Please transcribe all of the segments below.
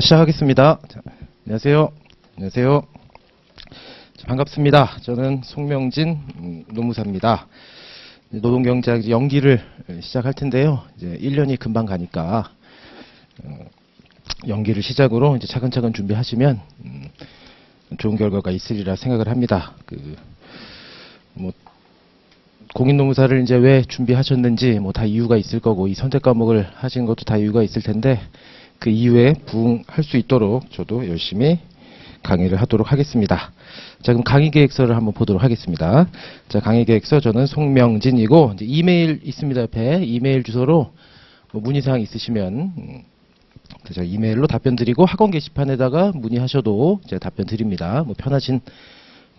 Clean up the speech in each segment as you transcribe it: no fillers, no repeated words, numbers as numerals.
시작하겠습니다. 안녕하세요. 안녕하세요. 반갑습니다. 저는 송명진 노무사입니다. 노동경제학 연기를 시작할 텐데요. 이제 1년이 금방 가니까 연기를 시작으로 이제 차근차근 준비하시면 좋은 결과가 있으리라 생각을 합니다. 공인노무사를 이제 왜 준비하셨는지 다 이유가 있을 거고, 이 선택 과목을 하신 것도 다 이유가 있을 텐데, 그 이유에 부응할 수 있도록 저도 열심히 강의를 하도록 하겠습니다. 자, 그럼 강의 계획서를 한번 보도록 하겠습니다. 자, 강의 계획서 저는 송명진이고, 이제 이메일 있습니다. 옆에 이메일 주소로 문의사항 있으시면 제가 이메일로 답변 드리고, 학원 게시판에다가 문의하셔도 제가 답변 드립니다. 편하신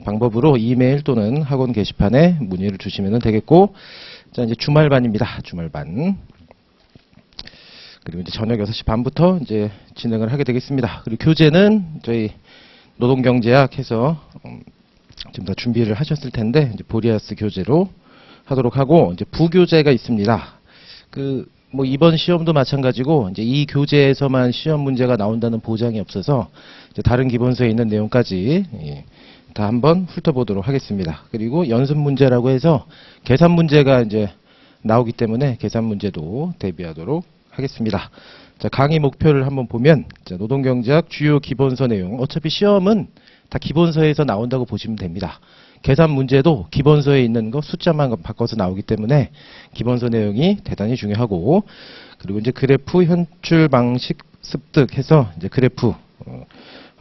방법으로 이메일 또는 학원 게시판에 문의를 주시면 되겠고, 자, 이제 주말반입니다. 주말반. 그리고 이제 저녁 6시 반부터 이제 진행을 하게 되겠습니다. 그리고 교재는 저희 노동경제학 해서 지금 다 준비를 하셨을 텐데, 이제 보리아스 교재로 하도록 하고, 이제 부교재가 있습니다. 이번 시험도 마찬가지고, 이제 이 교재에서만 시험 문제가 나온다는 보장이 없어서, 이제 다른 기본서에 있는 내용까지 다 한번 훑어보도록 하겠습니다. 그리고 연습 문제라고 해서 계산 문제가 이제 나오기 때문에 계산 문제도 대비하도록 하겠습니다. 자, 강의 목표를 한번 보면, 자, 노동경제학 주요 기본서 내용, 어차피 시험은 다 기본서에서 나온다고 보시면 됩니다. 계산 문제도 기본서에 있는 거 숫자만 바꿔서 나오기 때문에 기본서 내용이 대단히 중요하고, 그리고 이제 그래프 현출 방식 습득해서 이제 그래프 한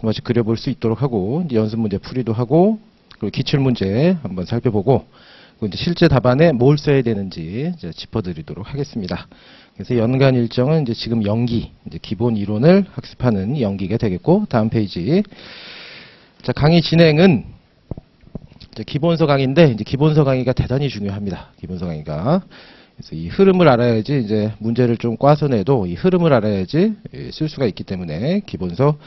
번씩 그려볼 수 있도록 하고, 이제 연습 문제 풀이도 하고, 그리고 기출 문제 한번 살펴보고, 그리고 이제 실제 답안에 뭘 써야 되는지 이제 짚어드리도록 하겠습니다. 그래서 연간 일정은 이제 지금 연기, 이제 기본 이론을 학습하는 연기가 되겠고, 다음 페이지. 자, 강의 진행은 이제 기본서 강의인데, 이제 기본서 강의가 대단히 중요합니다. 기본서 강의가. 그래서 이 흐름을 알아야지, 이제 문제를 좀 꽈서 내도 이 흐름을 알아야지 쓸 수가 있기 때문에 기본서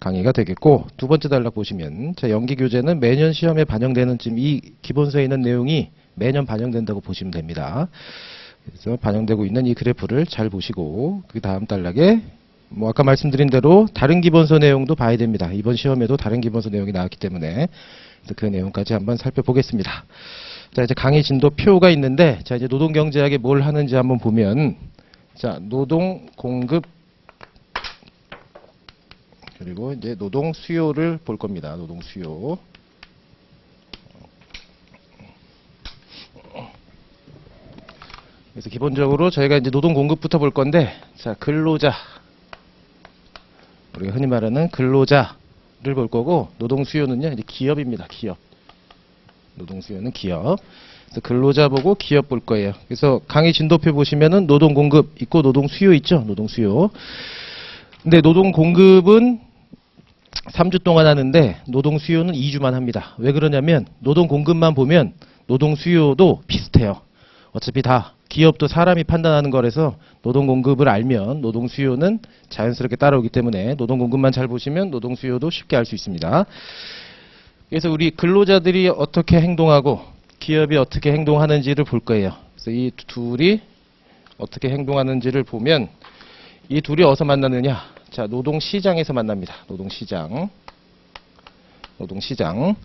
강의가 되겠고, 두 번째 단락 보시면, 자, 연기 교재는 매년 시험에 반영되는, 지금 이 기본서에 있는 내용이 매년 반영된다고 보시면 됩니다. 그래서 반영되고 있는 이 그래프를 잘 보시고, 그 다음 단락에 아까 말씀드린 대로 다른 기본서 내용도 봐야 됩니다. 이번 시험에도 다른 기본서 내용이 나왔기 때문에 그래서 그 내용까지 한번 살펴보겠습니다. 자, 이제 강의 진도 표가 있는데, 자, 이제 노동경제학에 뭘 하는지 한번 보면, 자, 노동 공급 그리고 이제 노동 수요를 볼 겁니다. 노동 수요. 그래서 기본적으로 저희가 이제 노동 공급부터 볼 건데, 자, 근로자. 우리가 흔히 말하는 근로자를 볼 거고, 노동 수요는요, 이제 기업입니다. 기업. 노동 수요는 기업. 그래서 근로자 보고 기업 볼 거예요. 그래서 강의 진도표 보시면은 노동 공급 있고 노동 수요 있죠? 노동 수요. 근데 노동 공급은 3주 동안 하는데 노동 수요는 2주만 합니다. 왜 그러냐면 노동 공급만 보면 노동 수요도 비슷해요. 어차피 다 기업도 사람이 판단하는 거라서 노동 공급을 알면 노동 수요는 자연스럽게 따라오기 때문에 노동 공급만 잘 보시면 노동 수요도 쉽게 알 수 있습니다. 그래서 우리 근로자들이 어떻게 행동하고 기업이 어떻게 행동하는지를 볼 거예요. 그래서 이 둘이 어떻게 행동하는지를 보면, 이 둘이 어디서 만나느냐? 자, 노동시장에서 만납니다. 노동시장. 노동시장.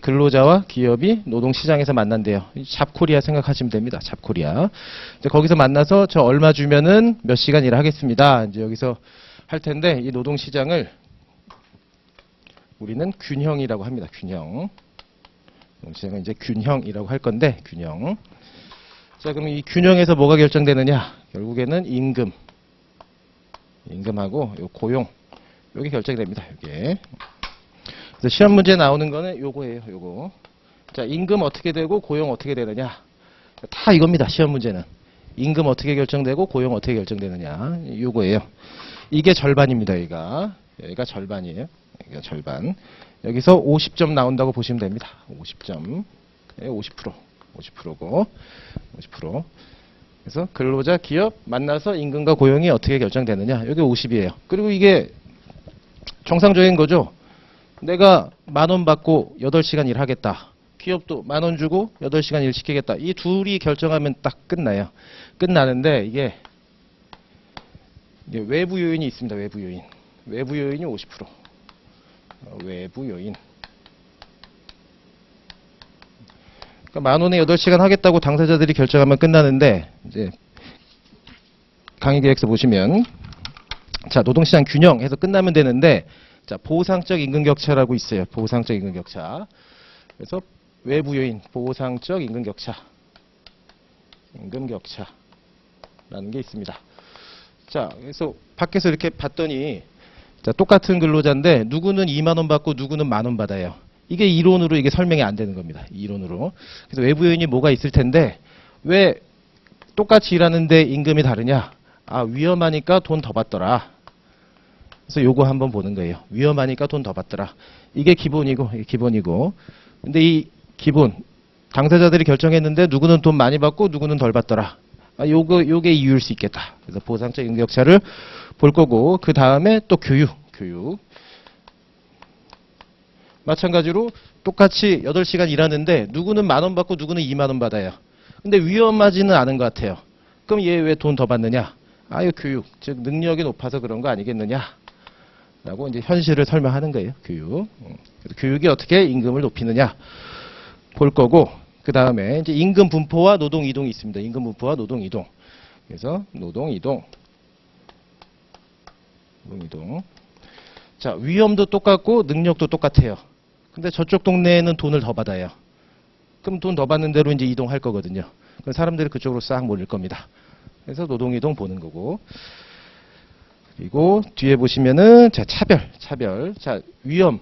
근로자와 기업이 노동시장에서 만난대요. 잡코리아 생각하시면 됩니다. 잡코리아. 이제 거기서 만나서 저 얼마 주면은 몇 시간 일하겠습니다. 이제 여기서 할 텐데, 이 노동시장을 우리는 균형이라고 합니다. 균형. 노동시장은 이제 균형이라고 할 건데, 균형. 자, 그럼 이 균형에서 뭐가 결정되느냐? 결국에는 임금. 임금하고 요 고용. 요게 결정이 됩니다. 요게. 그래서 시험 문제 나오는 거는 요거예요. 요거. 자, 임금 어떻게 되고 고용 어떻게 되느냐. 다 이겁니다. 시험 문제는. 임금 어떻게 결정되고 고용 어떻게 결정되느냐. 요거예요. 이게 절반입니다. 여기가 절반이에요. 여기가 절반. 여기서 50점 나온다고 보시면 됩니다. 50점. 50%. 50%고. 50%. 그래서 근로자, 기업 만나서 임금과 고용이 어떻게 결정되느냐. 여기 50이에요. 그리고 이게 정상적인 거죠. 내가 10,000원 받고 8시간 일하겠다. 기업도 10,000원 주고 8시간 일 시키겠다. 이 둘이 결정하면 딱 끝나요. 끝나는데 이게 외부 요인이 있습니다. 외부 요인. 외부 요인이 50%. 외부 요인. 그러니까 만 원에 8시간 하겠다고 당사자들이 결정하면 끝나는데, 이제 강의 계획서 보시면, 자, 노동시장 균형해서 끝나면 되는데, 자, 보상적 임금격차라고 있어요. 보상적 임금격차. 그래서 외부 요인, 보상적 임금격차. 임금격차라는 게 있습니다. 자, 그래서 밖에서 이렇게 봤더니, 자, 똑같은 근로자인데, 누구는 2만 원 받고 누구는 만 원 받아요. 이게 이론으로 이게 설명이 안 되는 겁니다. 이론으로. 그래서 외부 요인이 뭐가 있을 텐데, 왜 똑같이 일하는데 임금이 다르냐? 아, 위험하니까 돈 더 받더라. 그래서 요거 한번 보는 거예요. 위험하니까 돈 더 받더라. 이게 기본이고, 이게 기본이고. 근데 이 기본, 당사자들이 결정했는데 누구는 돈 많이 받고 누구는 덜 받더라. 아, 요게 이유일 수 있겠다. 그래서 보상적 임금격차를 볼 거고, 그 다음에 또 교육. 마찬가지로 똑같이 8시간 일하는데 누구는 만 원 받고 누구는 2만 원 받아요. 근데 위험하지는 않은 것 같아요. 그럼 얘 왜 돈 더 받느냐? 아, 이거 교육. 즉, 능력이 높아서 그런 거 아니겠느냐? 라고 이제 현실을 설명하는 거예요. 교육. 그래서 교육이 어떻게 임금을 높이느냐? 볼 거고, 그 다음에 이제 임금 분포와 노동 이동이 있습니다. 임금 분포와 노동 이동. 그래서 노동 이동. 자, 위험도 똑같고 능력도 똑같아요. 근데 저쪽 동네에는 돈을 더 받아요. 그럼 돈 더 받는 대로 이제 이동할 거거든요. 그럼 사람들이 그쪽으로 싹 몰릴 겁니다. 그래서 노동 이동 보는 거고. 그리고 뒤에 보시면은 자, 차별. 자, 위험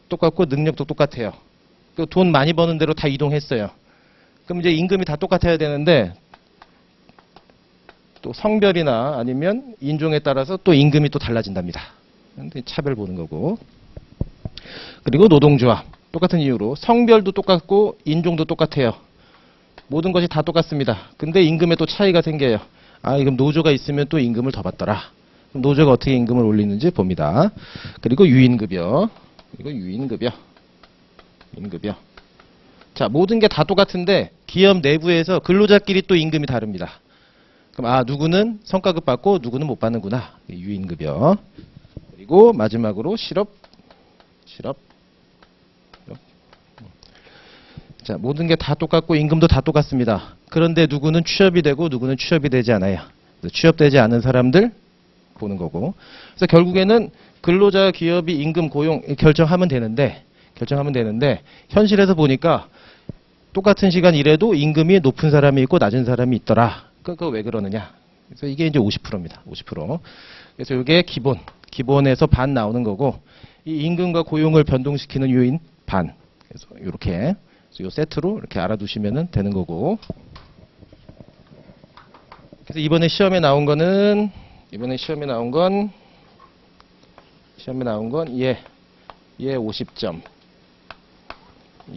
똑같고 능력도 똑같아요. 그 돈 많이 버는 대로 다 이동했어요. 그럼 이제 임금이 다 똑같아야 되는데 또 성별이나 아니면 인종에 따라서 또 임금이 또 달라진답니다. 차별 보는 거고. 그리고 노동조합. 똑같은 이유로 성별도 똑같고 인종도 똑같아요. 모든 것이 다 똑같습니다. 근데 임금에 또 차이가 생겨요. 아, 그럼 노조가 있으면 또 임금을 더 받더라. 그럼 노조가 어떻게 임금을 올리는지 봅니다. 그리고 유인급여. 자, 모든 게 다 똑같은데 기업 내부에서 근로자끼리 또 임금이 다릅니다. 그럼 아, 누구는 성과급 받고 누구는 못 받는구나. 유인급여. 그리고 마지막으로 실업. 자, 모든 게 다 똑같고 임금도 다 똑같습니다. 그런데 누구는 취업이 되고 누구는 취업이 되지 않아요. 취업되지 않은 사람들 보는 거고. 그래서 결국에는 근로자 기업이 임금 고용 결정하면 되는데 현실에서 보니까 똑같은 시간 일해도 임금이 높은 사람이 있고 낮은 사람이 있더라. 그거 왜 그러느냐? 그래서 이게 이제 50%입니다. 50%. 그래서 이게 기본에서 반 나오는 거고, 이 임금과 고용을 변동시키는 요인 반. 그래서 이렇게 이 세트로 이렇게 알아두시면 되는 거고. 그래서 이번에 시험에 나온 건 얘 50점,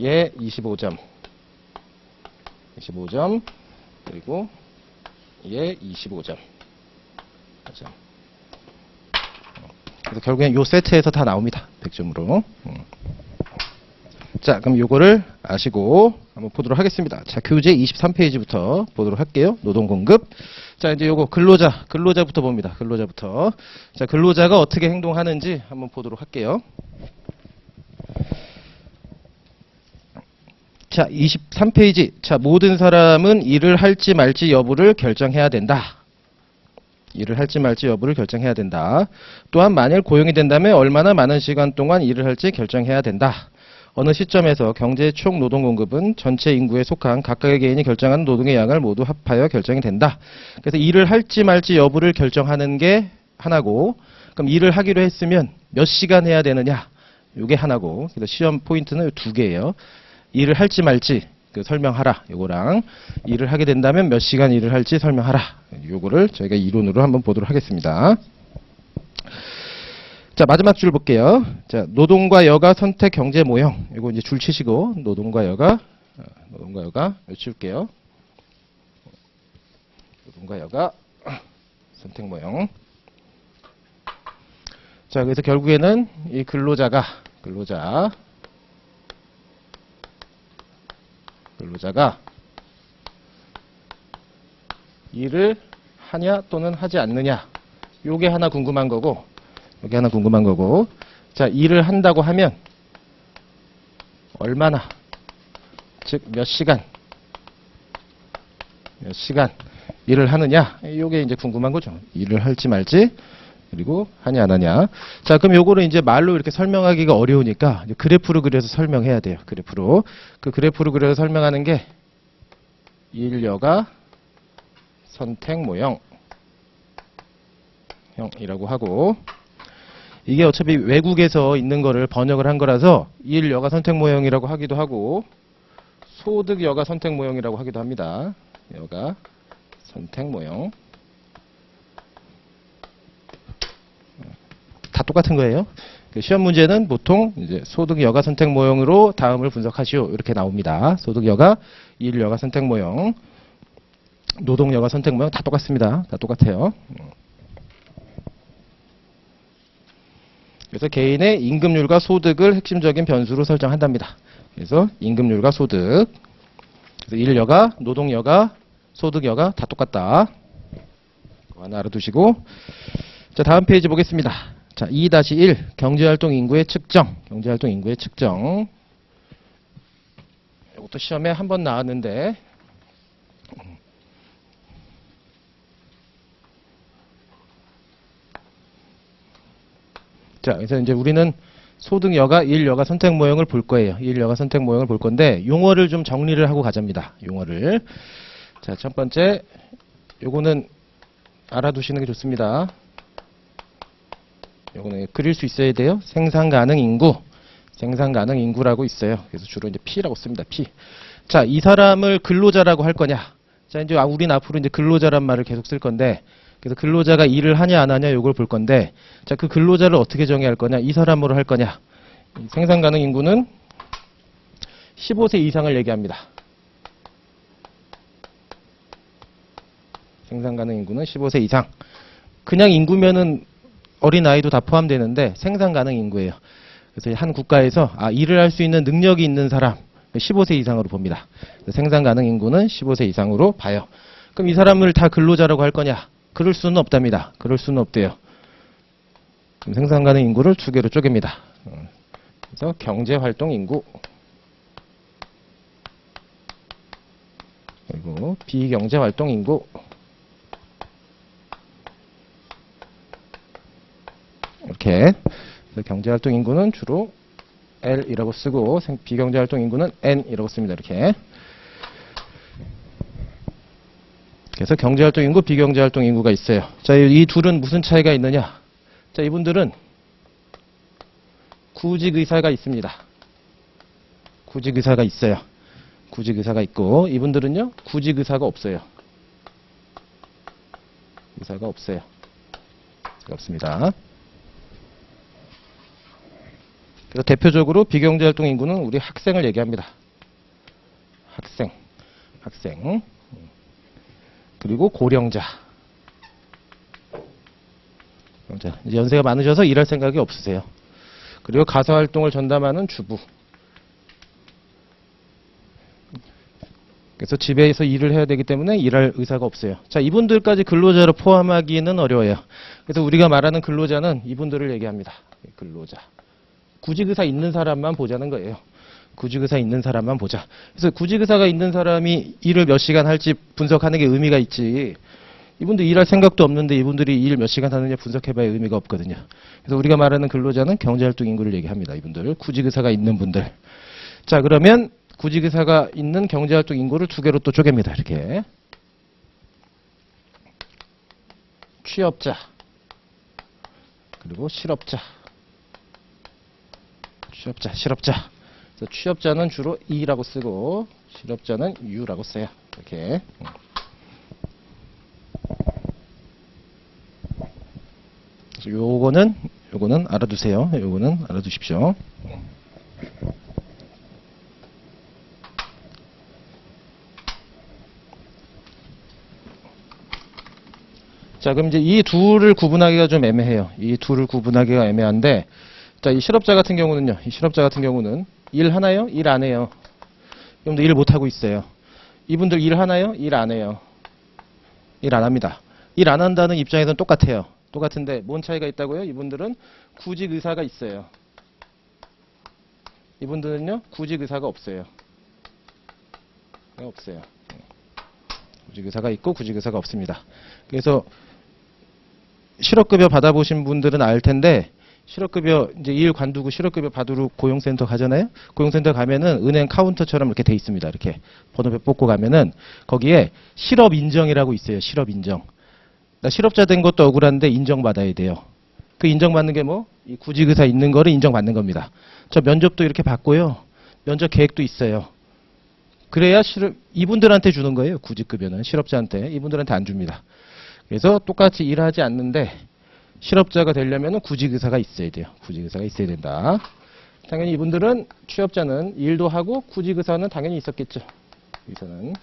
얘 25점, 그리고 얘 25점. 그래서 결국엔 요 세트에서 다 나옵니다. 100점으로. 자, 그럼 요거를 아시고 한번 보도록 하겠습니다. 자, 교재 23페이지부터 보도록 할게요. 노동공급. 자, 이제 요거 근로자부터 봅니다. 근로자부터. 자, 근로자가 어떻게 행동하는지 한번 보도록 할게요. 자, 23페이지. 자, 모든 사람은 일을 할지 말지 여부를 결정해야 된다. 또한 만일 고용이 된다면 얼마나 많은 시간 동안 일을 할지 결정해야 된다. 어느 시점에서 경제의 총 노동 공급은 전체 인구에 속한 각각의 개인이 결정하는 노동의 양을 모두 합하여 결정이 된다. 그래서 일을 할지 말지 여부를 결정하는 게 하나고, 그럼 일을 하기로 했으면 몇 시간 해야 되느냐? 이게 하나고, 그래서 시험 포인트는 두 개예요. 일을 할지 말지 설명하라. 요거랑 일을 하게 된다면 몇 시간 일을 할지 설명하라. 요거를 저희가 이론으로 한번 보도록 하겠습니다. 자, 마지막 줄 볼게요. 자, 노동과 여가 선택 경제 모형. 이거 이제 줄 치시고 노동과 여가 치울게요. 노동과 여가 선택 모형. 자, 그래서 결국에는 이 근로자가 일을 하냐 또는 하지 않느냐. 요게 하나 궁금한 거고, 여기 하나 궁금한 거고. 자, 일을 한다고 하면 얼마나, 즉 몇 시간 일을 하느냐, 요게 이제 궁금한 거죠. 일을 할지 말지, 그리고 하냐 안 하냐. 자, 그럼 요거를 이제 말로 이렇게 설명하기가 어려우니까 이제 그래프로 그려서 설명해야 돼요. 그래프로. 그 그래프로 그려서 설명하는 게 일-여가 선택 모형이라고 하고, 이게 어차피 외국에서 있는 거를 번역을 한 거라서 일-여가 선택 모형이라고 하기도 하고, 소득-여가 선택 모형이라고 하기도 합니다. 여가 선택 모형. 다 똑같은 거예요. 시험 문제는 보통 이제 소득-여가 선택 모형으로 다음을 분석하시오, 이렇게 나옵니다. 소득-여가, 일-여가 선택 모형, 노동-여가 선택 모형 다 똑같습니다. 다 똑같아요. 그래서 개인의 임금률과 소득을 핵심적인 변수로 설정한답니다. 그래서 임금률과 소득, 그래서 일-여가, 노동-여가, 소득-여가 다 똑같다. 하나 알아두시고, 자, 다음 페이지 보겠습니다. 자, 2-1 경제활동 인구의 측정. 경제활동 인구의 측정. 이것도 시험에 한 번 나왔는데, 자, 그래서 이제 우리는 소득-여가, 일-여가 선택 모형을 볼 거예요. 일-여가 선택 모형을 볼 건데, 용어를 좀 정리를 하고 가자입니다. 용어를. 자, 첫 번째, 요거는 알아두시는 게 좋습니다. 요거는 그릴 수 있어야 돼요. 생산 가능 인구. 생산 가능 인구라고 있어요. 그래서 주로 이제 P라고 씁니다. P. 자, 이 사람을 근로자라고 할 거냐. 자, 이제 우린 앞으로 이제 근로자란 말을 계속 쓸 건데, 그래서 근로자가 일을 하냐 안 하냐 요걸 볼 건데, 자, 그 근로자를 어떻게 정의할 거냐, 이 사람으로 할 거냐. 생산 가능 인구는 15세 이상을 얘기합니다. 생산 가능 인구는 15세 이상. 그냥 인구면은 어린 아이도 다 포함되는데 생산 가능 인구예요. 그래서 한 국가에서 일을 할 수 있는 능력이 있는 사람 15세 이상으로 봅니다. 생산 가능 인구는 15세 이상으로 봐요. 그럼 이 사람을 다 근로자라고 할 거냐? 그럴 수는 없답니다. 그럴 수는 없대요. 그럼 생산 가능 인구를 두 개로 쪼갭니다. 그래서 경제활동 인구, 그리고 비경제활동 인구, 이렇게. 경제활동 인구는 주로 L이라고 쓰고, 비경제활동 인구는 N이라고 씁니다. 이렇게. 그래서 경제활동 인구, 비경제활동 인구가 있어요. 자, 이 둘은 무슨 차이가 있느냐? 자, 이분들은 구직의사가 있습니다. 구직의사가 있어요. 구직의사가 있고, 이분들은요, 구직의사가 없어요. 의사가 없어요. 의사가 없습니다. 그래서 대표적으로 비경제활동 인구는 우리 학생을 얘기합니다. 학생. 그리고 고령자. 이제 연세가 많으셔서 일할 생각이 없으세요. 그리고 가사활동을 전담하는 주부. 그래서 집에서 일을 해야 되기 때문에 일할 의사가 없어요. 자, 이분들까지 근로자로 포함하기는 어려워요. 그래서 우리가 말하는 근로자는 이분들을 얘기합니다. 근로자. 구직의사 있는 사람만 보자는 거예요. 구직의사 있는 사람만 보자. 그래서 구직의사가 있는 사람이 일을 몇 시간 할지 분석하는 게 의미가 있지. 이분들 일할 생각도 없는데 이분들이 일 몇 시간 하느냐 분석해봐야 의미가 없거든요. 그래서 우리가 말하는 근로자는 경제활동 인구를 얘기합니다. 이분들. 구직의사가 있는 분들. 자, 그러면 구직의사가 있는 경제활동 인구를 두 개로 또 쪼갭니다. 이렇게. 취업자. 그리고 실업자. 실업자. 그래서 취업자는 주로 E라고 쓰고 실업자는 U라고 써요. 이렇게. 그래서 요거는 알아두세요. 요거는 알아두십시오. 자, 그럼 이제 이 둘을 구분하기가 좀 애매해요. 이 둘을 구분하기가 애매한데, 자, 이 실업자 같은 경우는요. 이 실업자 같은 경우는 일 하나요? 일 안 해요. 여러분들 일 못 하고 있어요. 이분들 일 하나요? 일 안 해요. 일 안 합니다. 일 안 한다는 입장에서는 똑같아요. 똑같은데 뭔 차이가 있다고요? 이분들은 구직 의사가 있어요. 이분들은요, 구직 의사가 없어요. 없어요. 구직 의사가 있고 구직 의사가 없습니다. 그래서 실업급여 받아보신 분들은 알 텐데, 실업급여 이제 일 관두고 실업급여 받으러 고용센터 가잖아요. 고용센터 가면은 은행 카운터처럼 이렇게 돼 있습니다. 이렇게 번호표 뽑고 가면은 거기에 실업 인정이라고 있어요. 실업 인정. 나 실업자 된 것도 억울한데 인정받아야 돼요. 그 인정받는 게 뭐? 이 구직의사 있는 거를 인정받는 겁니다. 저 면접도 이렇게 받고요. 면접 계획도 있어요. 그래야 이분들한테 주는 거예요. 구직급여는 실업자한테. 이분들한테 안 줍니다. 그래서 똑같이 일하지 않는데 실업자가 되려면 구직의사가 있어야 돼요. 구직의사가 있어야 된다. 당연히 이분들은 취업자는 일도 하고 구직의사는 당연히 있었겠죠. 여기서는.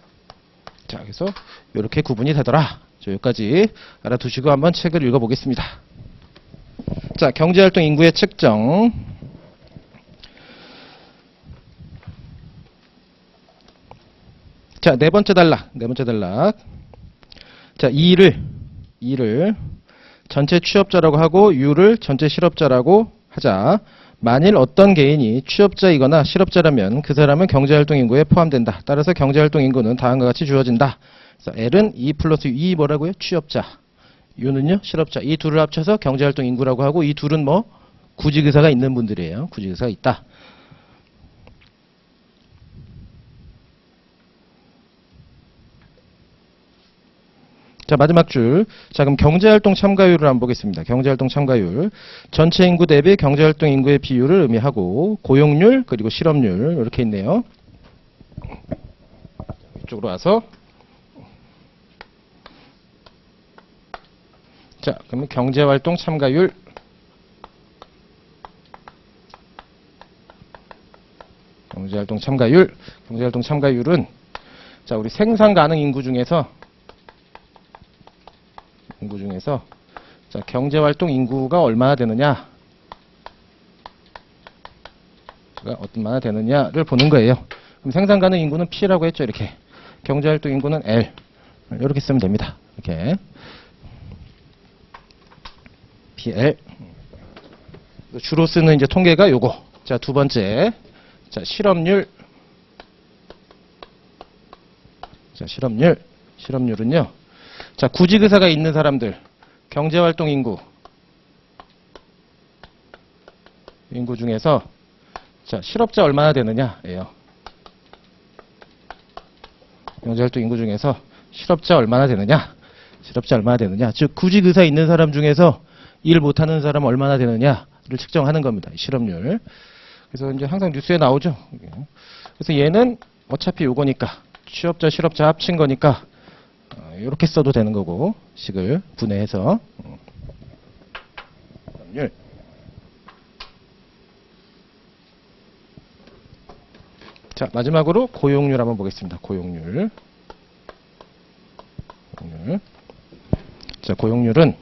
자, 그래서 이렇게 구분이 되더라. 여기까지 알아두시고 한번 책을 읽어보겠습니다. 자, 경제활동 인구의 측정. 자, 네 번째 단락. 자, 이를 전체 취업자라고 하고 유를 전체 실업자라고 하자. 만일 어떤 개인이 취업자이거나 실업자라면 그 사람은 경제활동 인구에 포함된다. 따라서 경제활동 인구는 다음과 같이 주어진다. 그래서 L은 2 플러스 E 뭐라고요? 취업자. U는요? 실업자. 이 둘을 합쳐서 경제활동 인구라고 하고 이 둘은 뭐? 구직의사가 있는 분들이에요. 구직의사가 있다. 자, 마지막 줄. 자, 그럼 경제활동 참가율을 한번 보겠습니다. 경제활동 참가율. 전체 인구 대비 경제활동 인구의 비율을 의미하고 고용률 그리고 실업률 이렇게 있네요. 이쪽으로 와서 자, 그러면 경제활동 참가율. 경제활동 참가율은 자, 우리 생산 가능 인구 중에서 자, 경제활동 인구가 얼마나 되느냐? 얼마나 되느냐를 보는 거예요. 그럼 생산 가능 인구는 P라고 했죠, 이렇게. 경제활동 인구는 L. 이렇게 쓰면 됩니다. 이렇게. PL. 주로 쓰는 이제 통계가 요거. 자, 두 번째. 자, 실업률. 자, 실업률은요. 자, 구직의사가 있는 사람들. 경제활동 인구 중에서 자, 실업자 얼마나 되느냐예요. 경제활동 인구 중에서 실업자 얼마나 되느냐. 즉, 구직의사 있는 사람 중에서 일 못하는 사람 얼마나 되느냐를 측정하는 겁니다. 실업률. 그래서 이제 항상 뉴스에 나오죠. 그래서 얘는 어차피 요거니까 취업자, 실업자 합친 거니까 이렇게 써도 되는 거고 식을 분해해서 실업률. 자, 마지막으로 고용률 한번 보겠습니다. 고용률. 자, 고용률은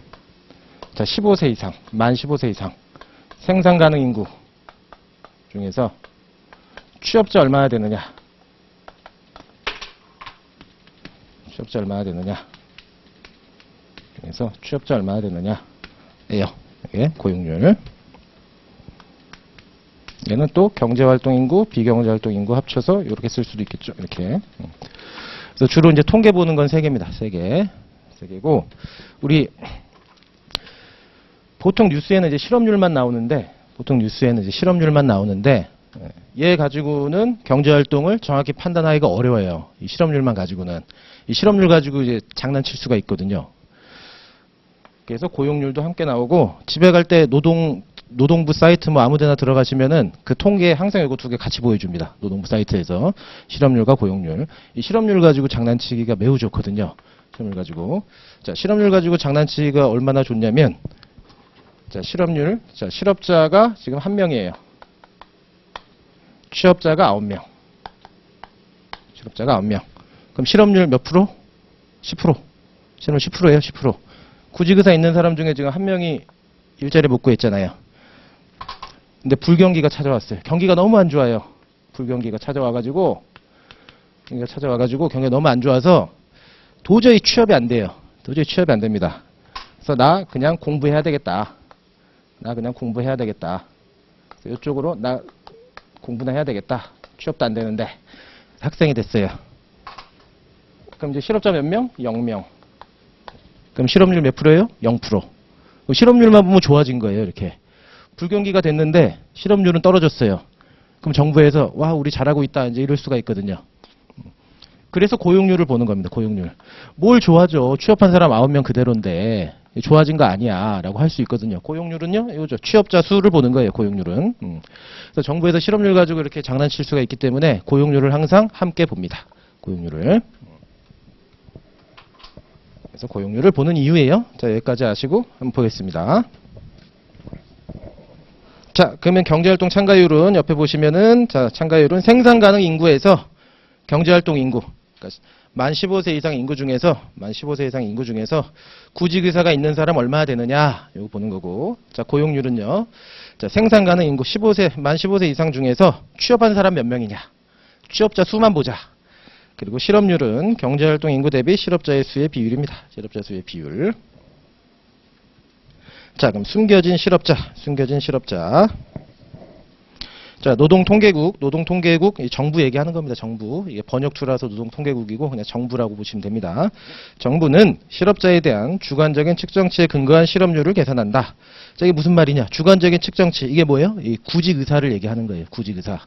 자, 15세 이상, 만 15세 이상 생산 가능 인구 중에서 취업자 얼마나 되느냐. 그래서 취업자 얼마나 되느냐예요. 이게 고용률. 얘는 또 경제활동 인구, 비경제활동 인구 합쳐서 이렇게 쓸 수도 있겠죠. 이렇게. 그래서 주로 이제 통계 보는 건 3개입니다. 3개고 우리 보통 뉴스에는 이제 실업률만 나오는데 얘 가지고는 경제활동을 정확히 판단하기가 어려워요. 이 실업률만 가지고는. 이 실업률 가지고 이제 장난칠 수가 있거든요. 그래서 고용률도 함께 나오고 집에 갈 때 노동부 사이트 뭐 아무데나 들어가시면은 그 통계에 항상 이거 2개 같이 보여줍니다. 노동부 사이트에서 실업률과 고용률. 이 실업률 가지고 장난치기가 매우 좋거든요. 실업률 가지고. 자, 실업률 가지고 장난치기가 얼마나 좋냐면 자, 실업률. 자, 실업자가 지금 1명이에요. 취업자가 9명. 그럼 실업률 몇 프로? 10%. 실업률 10%예요, 10%. 구직의사 있는 사람 중에 지금 1명이 일자리 못 구했잖아요. 근데 불경기가 찾아왔어요. 경기가 너무 안 좋아요. 경기가 너무 안 좋아서 도저히 취업이 안 돼요. 도저히 취업이 안 됩니다. 그래서 나 그냥 공부해야 되겠다. 나 그냥 공부해야 되겠다. 이쪽으로 나 공부나 해야 되겠다. 취업도 안 되는데 학생이 됐어요. 그럼 이제 실업자 몇 명? 0명. 그럼 실업률 몇 프로예요? 0%. 실업률만 보면 좋아진 거예요. 이렇게. 불경기가 됐는데 실업률은 떨어졌어요. 그럼 정부에서 와 우리 잘하고 있다 이제 이럴 수가 있거든요. 그래서 고용률을 보는 겁니다. 고용률. 뭘 좋아져. 취업한 사람 9명 그대로인데 좋아진 거 아니야 라고 할 수 있거든요. 고용률은요. 이거죠. 취업자 수를 보는 거예요. 고용률은. 그래서 정부에서 실업률 가지고 이렇게 장난칠 수가 있기 때문에 고용률을 항상 함께 봅니다. 고용률을. 그래서 고용률을 보는 이유예요. 자, 여기까지 아시고 한번 보겠습니다. 자, 그러면 경제활동 참가율은 옆에 보시면은 자, 참가율은 생산 가능 인구에서 경제활동 인구. 그러니까 만 15세 이상 인구 중에서 구직 의사가 있는 사람 얼마나 되느냐 이거 보는 거고. 자, 고용률은요. 자, 생산 가능 인구 만 15세 이상 중에서 취업한 사람 몇 명이냐. 취업자 수만 보자. 그리고 실업률은 경제활동 인구 대비 실업자의 수의 비율입니다. 실업자 수의 비율. 자, 그럼 숨겨진 실업자. 자, 노동통계국, 정부 얘기하는 겁니다. 정부. 이게 번역투라서 노동통계국이고 그냥 정부라고 보시면 됩니다. 정부는 실업자에 대한 주관적인 측정치에 근거한 실업률을 계산한다. 자, 이게 무슨 말이냐? 주관적인 측정치. 이게 뭐예요? 이 구직의사를 얘기하는 거예요. 구직의사.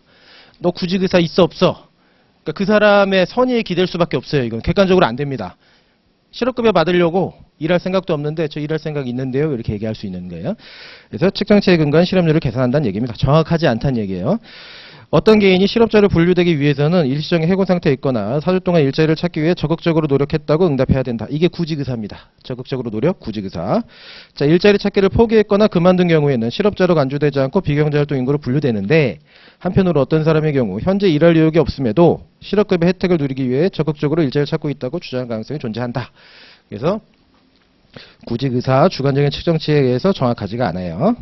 너 구직의사 있어 없어? 그러니까 그 사람의 선의에 기댈 수밖에 없어요. 이건 객관적으로 안 됩니다. 실업급여 받으려고 일할 생각도 없는데 저 일할 생각 있는데요. 이렇게 얘기할 수 있는 거예요. 그래서 측정치에 근거한 실업률을 계산한다는 얘기입니다. 정확하지 않다는 얘기예요. 어떤 개인이 실업자로 분류되기 위해서는 일시적인 해고 상태에 있거나 4주 동안 일자리를 찾기 위해 적극적으로 노력했다고 응답해야 된다. 이게 구직의사입니다. 적극적으로 노력, 구직의사. 자, 일자리 찾기를 포기했거나 그만둔 경우에는 실업자로 간주되지 않고 비경제활동 인구로 분류되는데 한편으로 어떤 사람의 경우 현재 일할 의욕이 없음에도 실업급여 혜택을 누리기 위해 적극적으로 일자리를 찾고 있다고 주장할 가능성이 존재한다. 그래서 구직의사 주관적인 측정치에 의해서 정확하지가 않아요.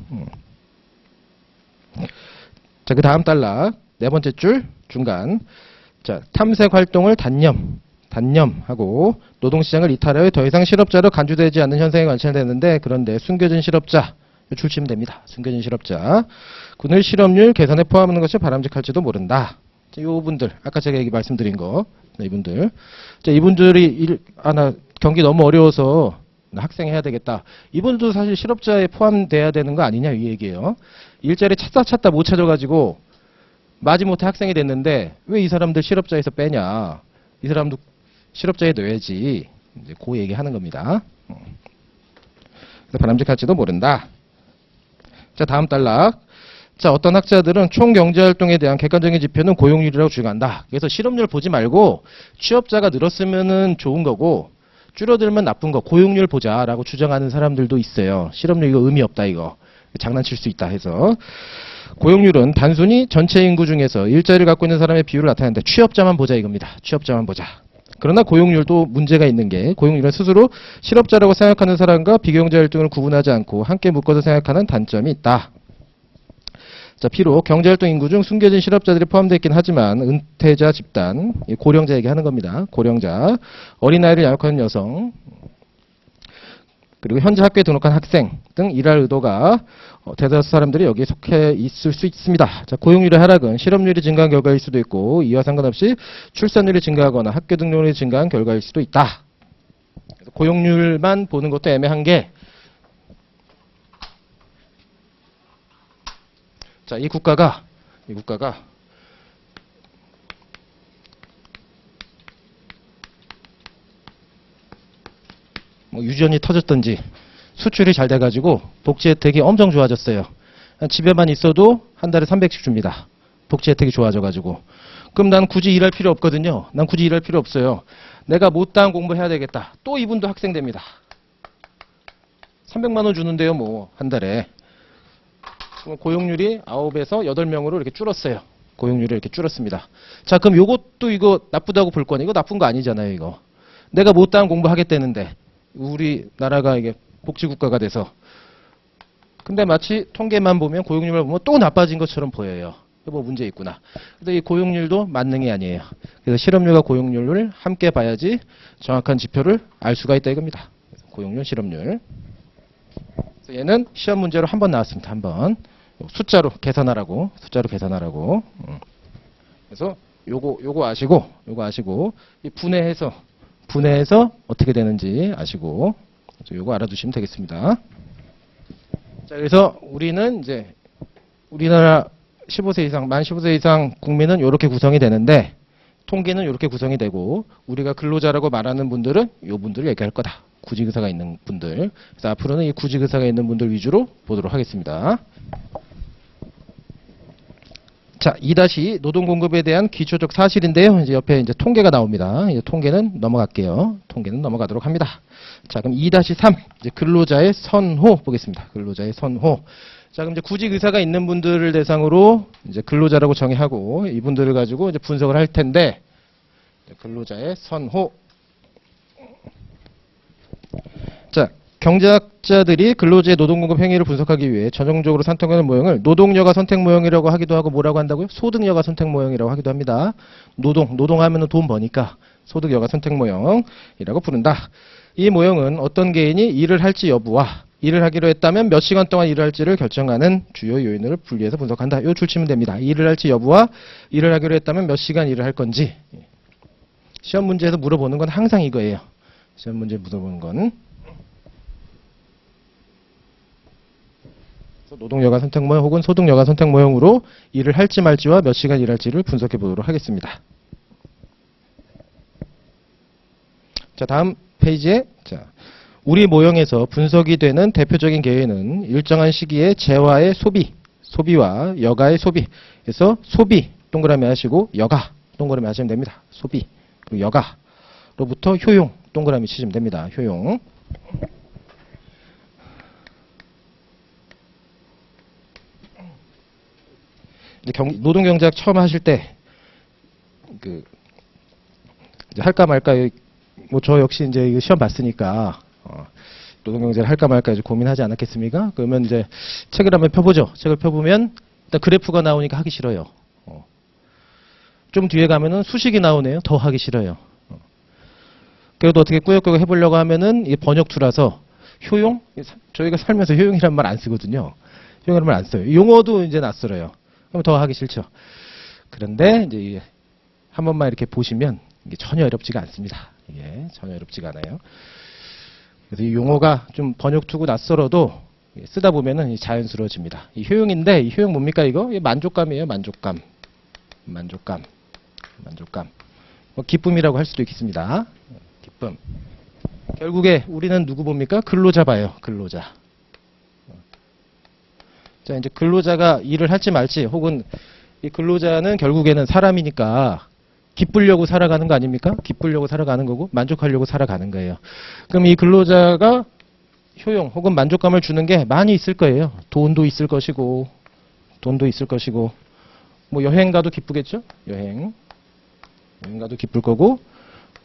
자, 그 다음 단락 네 번째 줄 중간. 자, 탐색 활동을 단념하고 노동시장을 이탈하여 더 이상 실업자로 간주되지 않는 현상이 관찰되는데 그런데 숨겨진 실업자 줄치면 됩니다. 숨겨진 실업자. 군을 실업률 계산에 포함하는 것이 바람직할지도 모른다. 자, 요분들 아까 제가 말씀드린 거 이분들. 자, 이분들이 경기 너무 어려워서 학생 해야 되겠다. 이분도 사실 실업자에 포함돼야 되는 거 아니냐 이 얘기예요. 일자리 찾다 못 찾아가지고 마지못해 학생이 됐는데 왜 이 사람들 실업자에서 빼냐. 이 사람도 실업자에 넣어야지. 이제 그 얘기하는 겁니다. 그래서 바람직할지도 모른다. 자, 다음 단락. 자, 어떤 학자들은 총 경제활동에 대한 객관적인 지표는 고용률이라고 주장한다. 그래서 실업률 보지 말고 취업자가 늘었으면 좋은 거고 줄어들면 나쁜 거 고용률 보자라고 주장하는 사람들도 있어요. 실업률 이거 의미 없다 이거. 장난칠 수 있다 해서. 고용률은 단순히 전체 인구 중에서 일자리를 갖고 있는 사람의 비율을 나타내는데 취업자만 보자 이겁니다. 취업자만 보자. 그러나 고용률도 문제가 있는 게 고용률은 스스로 실업자라고 생각하는 사람과 비경제활동을 구분하지 않고 함께 묶어서 생각하는 단점이 있다. 자, 비록 경제활동 인구 중 숨겨진 실업자들이 포함되어 있긴 하지만 은퇴자 집단, 고령자 얘기하는 겁니다. 고령자, 어린아이를 양육하는 여성, 그리고 현재 학교에 등록한 학생 등 일할 의도가 대다수 사람들이 여기에 속해 있을 수 있습니다. 자, 고용률의 하락은 실업률이 증가한 결과일 수도 있고 이와 상관없이 출산율이 증가하거나 학교 등록률이 증가한 결과일 수도 있다. 고용률만 보는 것도 애매한 게 자, 이 국가가 뭐 유전이 터졌던지 수출이 잘 돼가지고 복지 혜택이 엄청 좋아졌어요. 집에만 있어도 한 달에 300씩 줍니다. 복지 혜택이 좋아져가지고. 그럼 난 굳이 일할 필요 없거든요. 난 굳이 일할 필요 없어요. 내가 못다한 공부해야 되겠다. 또 이분도 학생 됩니다. 300만 원 주는데요, 뭐 한 달에. 고용률이 9에서 8명으로 이렇게 줄었어요. 고용률이 이렇게 줄었습니다. 자, 그럼 요것도 이거 나쁘다고 볼 거니? 이거 나쁜 거 아니잖아요, 이거. 내가 못다한 공부 하겠다는데 우리나라가 이게 복지국가가 돼서. 근데 마치 통계만 보면 고용률만 보면 또 나빠진 것처럼 보여요. 뭐 문제 있구나. 근데 이 고용률도 만능이 아니에요. 그래서 실업률과 고용률을 함께 봐야지 정확한 지표를 알 수가 있다 이겁니다. 고용률, 실업률. 그래서 얘는 시험 문제로 한 번 나왔습니다. 한 번. 숫자로 계산하라고. 숫자로 계산하라고. 그래서 요거 아시고 이 분해해서 어떻게 되는지 아시고 요거 알아두시면 되겠습니다. 자, 그래서 우리는 이제 우리나라 15세 이상, 만 15세 이상 국민은 이렇게 구성이 되는데 통계는 이렇게 구성이 되고 우리가 근로자라고 말하는 분들은 요 분들을 얘기할 거다. 구직의사가 있는 분들. 그래서 앞으로는 이 구직의사가 있는 분들 위주로 보도록 하겠습니다. 자, 2- 노동공급에 대한 기초적 사실인데요. 이제 옆에 이제 통계가 나옵니다. 이제 통계는 넘어갈게요. 통계는 넘어가도록 합니다. 자, 그럼 2-3 이제 근로자의 선호 보겠습니다. 근로자의 선호. 자, 그럼 이제 구직 의사가 있는 분들을 대상으로 이제 근로자라고 정의하고 이분들을 가지고 이제 분석을 할 텐데 근로자의 선호. 자, 경제학자들이 근로자의 노동공급 행위를 분석하기 위해 전형적으로 선택하는 모형을 노동여가 선택 모형이라고 하기도 하고 뭐라고 한다고요? 소득여가 선택 모형이라고 하기도 합니다. 노동하면 돈 버니까 소득여가 선택 모형이라고 부른다. 이 모형은 어떤 개인이 일을 할지 여부와 일을 하기로 했다면 몇 시간 동안 일을 할지를 결정하는 주요 요인을 분리해서 분석한다. 요 줄치면 됩니다. 일을 할지 여부와 일을 하기로 했다면 몇 시간 일을 할 건지. 시험 문제에서 물어보는 건 항상 이거예요. 시험 문제 물어보는 건. 노동여가 선택 모형 혹은 소득여가 선택 모형으로 일을 할지 말지와 몇 시간 일할지를 분석해 보도록 하겠습니다. 자, 다음 페이지에 자, 우리 모형에서 분석이 되는 대표적인 개요는 일정한 시기에 재화의 소비와 여가의 소비. 그래서 소비 동그라미 하시고 여가 동그라미 하시면 됩니다. 소비 그리고 여가로부터 효용 동그라미 치시면 됩니다. 효용. 노동경제학 처음 하실 때 이제 할까 말까 뭐 저 역시 이제 이거 시험 봤으니까 노동경제를 할까 말까 이제 고민하지 않았겠습니까? 그러면 이제 책을 한번 펴보죠. 책을 펴보면 일단 그래프가 나오니까 하기 싫어요. 좀 뒤에 가면은 수식이 나오네요. 더 하기 싫어요. 그래도 어떻게 꾸역꾸역 해보려고 하면은 이 번역투라서 효용? 저희가 살면서 효용이란 말 안 쓰거든요. 효용이란 말 안 써요. 용어도 이제 낯설어요. 그럼 더 하기 싫죠. 그런데 이제 한 번만 이렇게 보시면 이게 전혀 어렵지가 않습니다. 이게 전혀 어렵지가 않아요. 그래서 이 용어가 좀 번역투고 낯설어도 쓰다 보면은 자연스러워집니다. 이 효용인데 이 효용 뭡니까 이거? 이 만족감이에요. 만족감. 뭐 기쁨이라고 할 수도 있겠습니다. 기쁨. 결국에 우리는 누구 봅니까? 근로자 봐요. 근로자. 자, 이제 근로자가 일을 할지 말지 혹은 이 근로자는 결국에는 사람이니까 기쁘려고 살아가는 거 아닙니까? 기쁘려고 살아가는 거고 만족하려고 살아가는 거예요. 그럼 이 근로자가 효용 혹은 만족감을 주는 게 많이 있을 거예요. 돈도 있을 것이고 뭐 여행 가도 기쁘겠죠? 여행 가도 기쁠 거고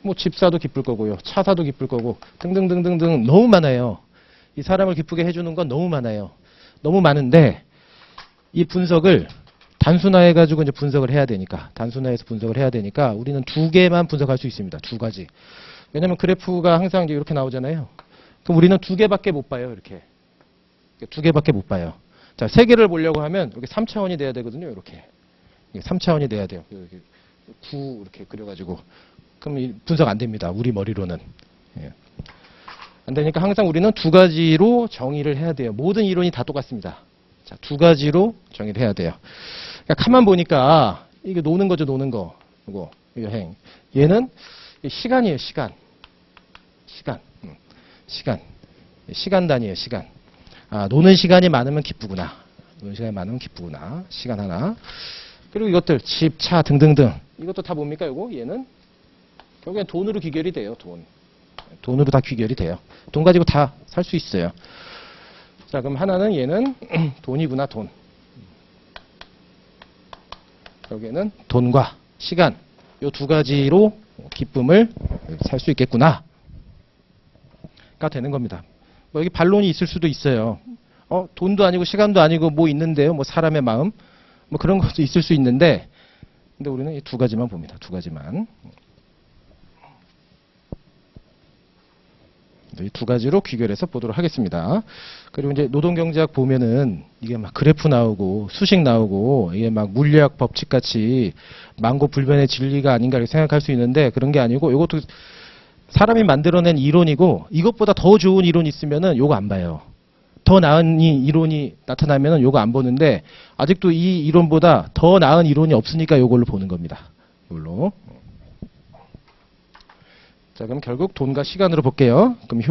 뭐 집 사도 기쁠 거고요. 차 사도 기쁠 거고 등등등등등 너무 많아요. 이 사람을 기쁘게 해주는 건 너무 많아요. 너무 많은데 이 분석을 단순화해가지고 이제 분석을 해야 되니까 우리는 두 개만 분석할 수 있습니다. 두 가지. 왜냐면 그래프가 항상 이제 이렇게 나오잖아요. 그럼 우리는 두 개밖에 못 봐요. 이렇게 두 개밖에 못 봐요. 자, 세 개를 보려고 하면 이렇게 3차원이 돼야 되거든요. 이렇게 3차원이 돼야 돼요. 이렇게 9 이렇게 그려가지고 그럼 분석 안 됩니다. 우리 머리로는. 예. 안 되니까 항상 우리는 두 가지로 정의를 해야 돼요. 모든 이론이 다 똑같습니다. 자, 두 가지로 정의를 해야 돼요. 그러니까 가만 보니까 이게 노는 거죠, 노는 거. 이거 여행. 얘는 시간이에요, 시간. 시간 단위예요, 시간. 아, 노는 시간이 많으면 기쁘구나. 시간 하나. 그리고 이것들 집, 차 등등등. 이것도 다 뭡니까, 이거? 얘는 결국엔 돈으로 귀결이 돼요, 돈으로 다 귀결이 돼요. 돈 가지고 다 살 수 있어요. 자, 그럼 하나는 얘는 돈이구나, 돈. 결국에는 돈과 시간, 이 두 가지로 기쁨을 살 수 있겠구나. 가 되는 겁니다. 뭐 여기 반론이 있을 수도 있어요. 돈도 아니고 시간도 아니고 뭐 있는데요. 뭐 사람의 마음. 뭐 그런 것도 있을 수 있는데, 근데 우리는 이 두 가지만 봅니다. 두 가지만. 이 두 가지로 귀결해서 보도록 하겠습니다. 그리고 이제 노동경제학 보면은 이게 막 그래프 나오고 수식 나오고 이게 막 물리학 법칙 같이 만고불변의 진리가 아닌가 이렇게 생각할 수 있는데 그런 게 아니고 이것도 사람이 만들어낸 이론이고 이것보다 더 좋은 이론이 있으면은 요거 안 봐요. 더 나은 이론이 나타나면은 요거 안 보는데 아직도 이 이론보다 더 나은 이론이 없으니까 요걸로 보는 겁니다. 이걸로. 자, 그럼 결국 돈과 시간으로 볼게요. 그럼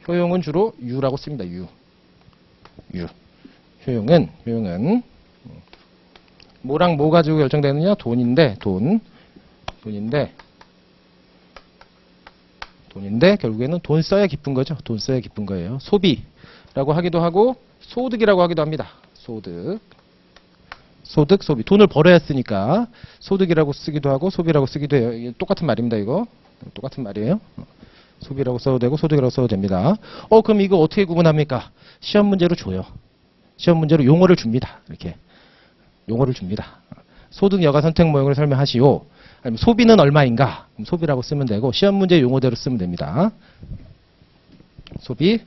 효용은 주로 U라고 씁니다. U. 효용은 뭐랑 뭐 가지고 결정되느냐? 돈인데 결국에는 돈 써야 기쁜 거죠. 돈 써야 기쁜 거예요. 소비라고 하기도 하고 소득이라고 하기도 합니다. 소득, 소비. 돈을 벌어야 쓰니까 소득이라고 쓰기도 하고 소비라고 쓰기도 해요. 이게 똑같은 말입니다. 이거 똑같은 말이에요. 소비라고 써도 되고 소득이라고 써도 됩니다. 그럼 이거 어떻게 구분합니까? 시험 문제로 줘요. 시험 문제로 용어를 줍니다. 이렇게 용어를 줍니다. 소득 여가 선택 모형을 설명하시오. 아니면 소비는 얼마인가? 그럼 소비라고 쓰면 되고 시험 문제 용어대로 쓰면 됩니다. 소비.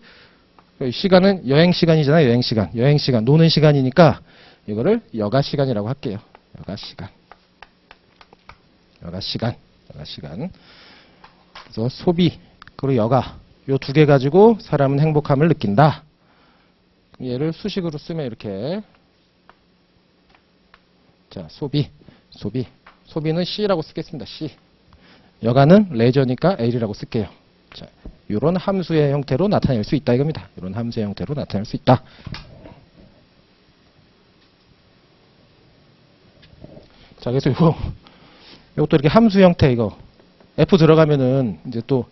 시간은 여행 시간이잖아요. 여행 시간 노는 시간이니까 이거를 여가 시간이라고 할게요. 여가 시간. 그래서 소비 그리고 여가 요 두 개 가지고 사람은 행복함을 느낀다. 얘를 수식으로 쓰면 이렇게 자 소비는 C라고 쓰겠습니다. C. 여가는 레저니까 L이라고 쓸게요. 자, 이런 함수의 형태로 나타낼 수 있다 이겁니다. 이런 함수의 형태로 나타낼 수 있다. 자, 그래서 이것도 이렇게 함수 형태 이거 F 들어가면은 이제 또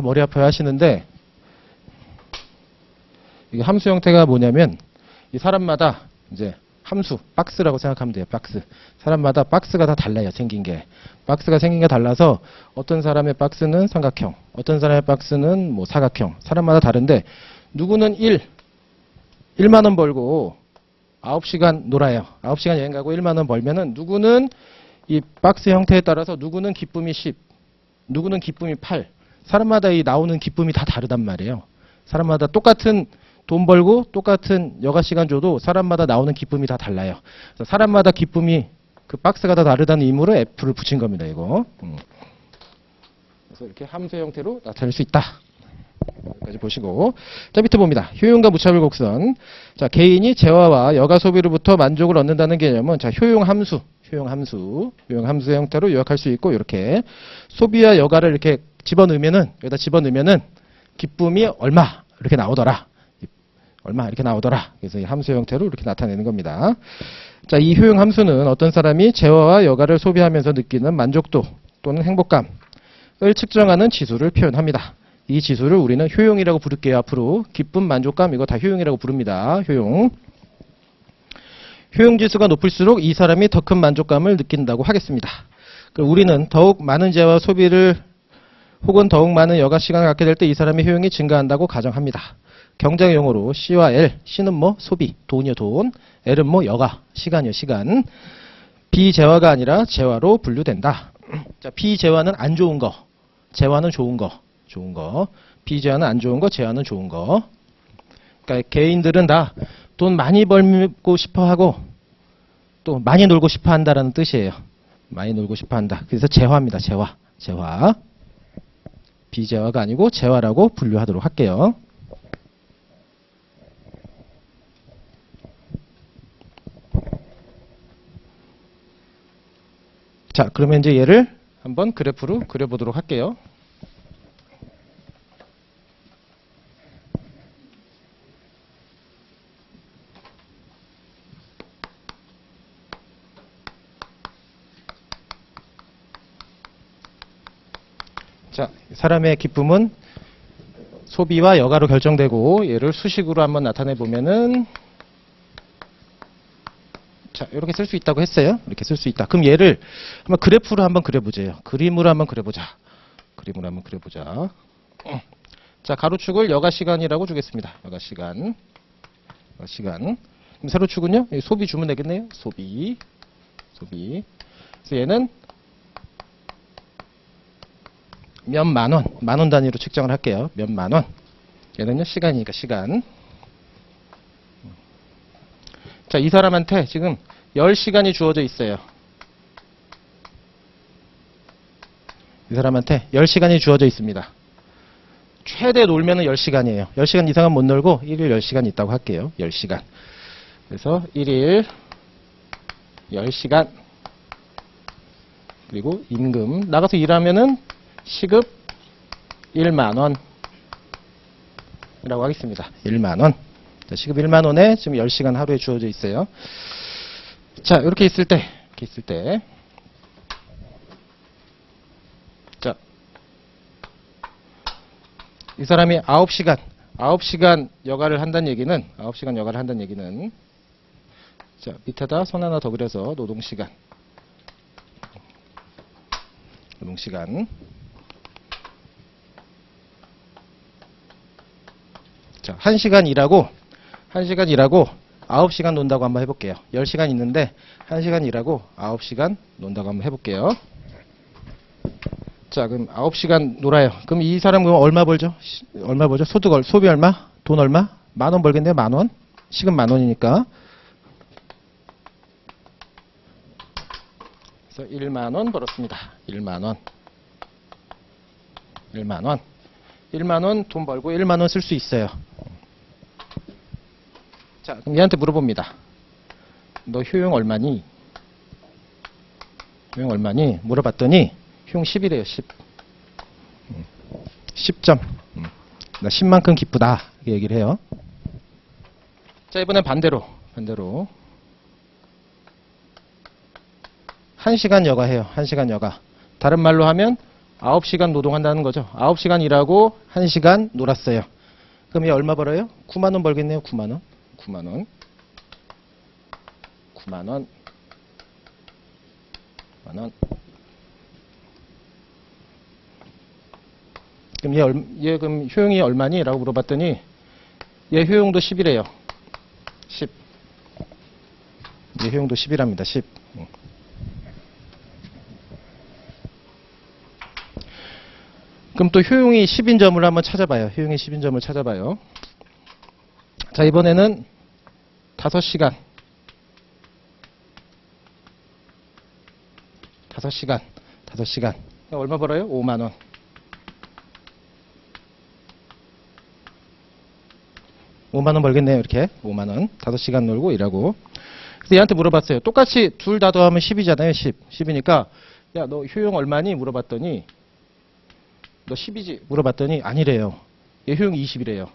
머리 아파요 하시는데 이게 함수 형태가 뭐냐면 이 사람마다 이제 함수 박스라고 생각하면 돼요. 박스. 사람마다 박스가 다 달라요. 생긴 게 달라서 어떤 사람의 박스는 삼각형, 어떤 사람의 박스는 뭐 사각형. 사람마다 다른데 누구는 1만 원 벌고 9시간 놀아요. 9시간 여행 가고 1만 원 벌면은 누구는 이 박스 형태에 따라서 누구는 기쁨이 10, 누구는 기쁨이 8. 사람마다 이 나오는 기쁨이 다 다르단 말이에요. 사람마다 똑같은 돈 벌고 똑같은 여가 시간 줘도 사람마다 나오는 기쁨이 다 달라요. 그래서 사람마다 기쁨이 그 박스가 다 다르다는 의미로 F를 붙인 겁니다. 이거. 그래서 이렇게 함수 형태로 나타낼 수 있다. 여기까지 보시고 자 밑에 봅니다. 효용과 무차별 곡선. 자 개인이 재화와 여가 소비로부터 만족을 얻는다는 개념은 자 효용함수의 형태로 요약할 수 있고 이렇게 소비와 여가를 이렇게 여기다 집어넣으면은 기쁨이 얼마 이렇게 나오더라. 그래서 이 함수 형태로 이렇게 나타내는 겁니다. 자, 이 효용 함수는 어떤 사람이 재화와 여가를 소비하면서 느끼는 만족도 또는 행복감을 측정하는 지수를 표현합니다. 이 지수를 우리는 효용이라고 부를게요. 앞으로 기쁨, 만족감 이거 다 효용이라고 부릅니다. 효용 지수가 높을수록 이 사람이 더 큰 만족감을 느낀다고 하겠습니다. 우리는 더욱 많은 재화 소비를 혹은 더욱 많은 여가 시간을 갖게 될 때 이 사람의 효용이 증가한다고 가정합니다. 경제 용어로 C와 L, C는 뭐 소비, 돈이요 돈, L은 뭐 여가, 시간이요 시간. 비재화가 아니라 재화로 분류된다. 자, 비재화는 안 좋은 거, 재화는 좋은 거. 비재화는 안 좋은 거, 재화는 좋은 거. 그러니까 개인들은 다 돈 많이 벌고 싶어 하고 또 많이 놀고 싶어 한다라는 뜻이에요. 많이 놀고 싶어 한다. 그래서 재화입니다. 재화. 비재화가 아니고 재화라고 분류하도록 할게요. 자, 그러면 이제 얘를 한번 그래프로 그려보도록 할게요. 자, 사람의 기쁨은 소비와 여가로 결정되고 얘를 수식으로 한번 나타내 보면은 자, 이렇게 쓸 수 있다고 했어요. 이렇게 쓸 수 있다. 그럼 얘를 한번 그래프로 한번 그려보세요. 그림으로 한번 그려보자. 자, 가로축을 여가 시간이라고 주겠습니다. 여가 시간. 그럼 세로축은요? 소비 주면 되겠네요. 소비. 그래서 얘는 몇 만원, 만원 단위로 측정을 할게요. 몇 만원. 얘는요, 시간이니까 시간. 자, 이 사람한테 지금 10시간이 주어져 있어요. 이 사람한테 10시간이 주어져 있습니다. 최대 놀면은 10시간이에요. 10시간 이상은 못 놀고 1일 10시간 있다고 할게요. 10시간. 그래서 1일 10시간. 그리고 임금. 나가서 일하면은 시급 1만원. 이라고 하겠습니다. 1만원. 시급 1만원에 지금 10시간 하루에 주어져 있어요. 자, 이렇게 있을 때. 자, 이 사람이 9시간 여가를 한다는 얘기는, 9시간 여가를 한다는 얘기는, 자, 밑에다 선 하나 더 그려서 노동시간. 자, 1시간 일하고 9시간 논다고 한번 해볼게요. 10시간 있는데 1시간 일하고 9시간 논다고 한번 해볼게요. 자, 그럼 9시간 놀아요. 그럼 이 사람 그럼 얼마 벌죠? 소비 얼마? 돈 얼마? 만원 벌겠네요. 만원. 시급 만원이니까. 그래서 1만원 벌었습니다. 1만원. 1만원 돈 벌고 1만원 쓸 수 있어요. 자, 그럼 얘한테 물어봅니다. 너 효용 얼마니? 물어봤더니 효용 10이래요. 10. 10점. 나 10만큼 기쁘다. 이렇게 얘기를 해요. 자, 이번엔 반대로. 1시간 여가 해요. 1시간 여가. 다른 말로 하면 9시간 노동한다는 거죠. 9시간 일하고 1시간 놀았어요. 그럼 얘 얼마 벌어요? 9만원 벌겠네요. 9만원. 그럼 얘 그럼 효용이 얼마니? 라고 물어봤더니 얘 효용도 10이래요. 10. 얘 효용도 10이랍니다. 10. 그럼 또 효용이 10인 점을 한번 찾아봐요. 자, 이번에는 5시간. 얼마 벌어요? 5만원. 5만원 벌겠네요. 이렇게. 5만원. 5시간 놀고 일하고. 그래서 얘한테 물어봤어요. 똑같이 둘 다 더하면 10이잖아요. 10. 10이니까, 야, 너 효용 얼마니? 물어봤더니, 너 10이지? 물어봤더니, 아니래요. 얘 효용이 20이래요.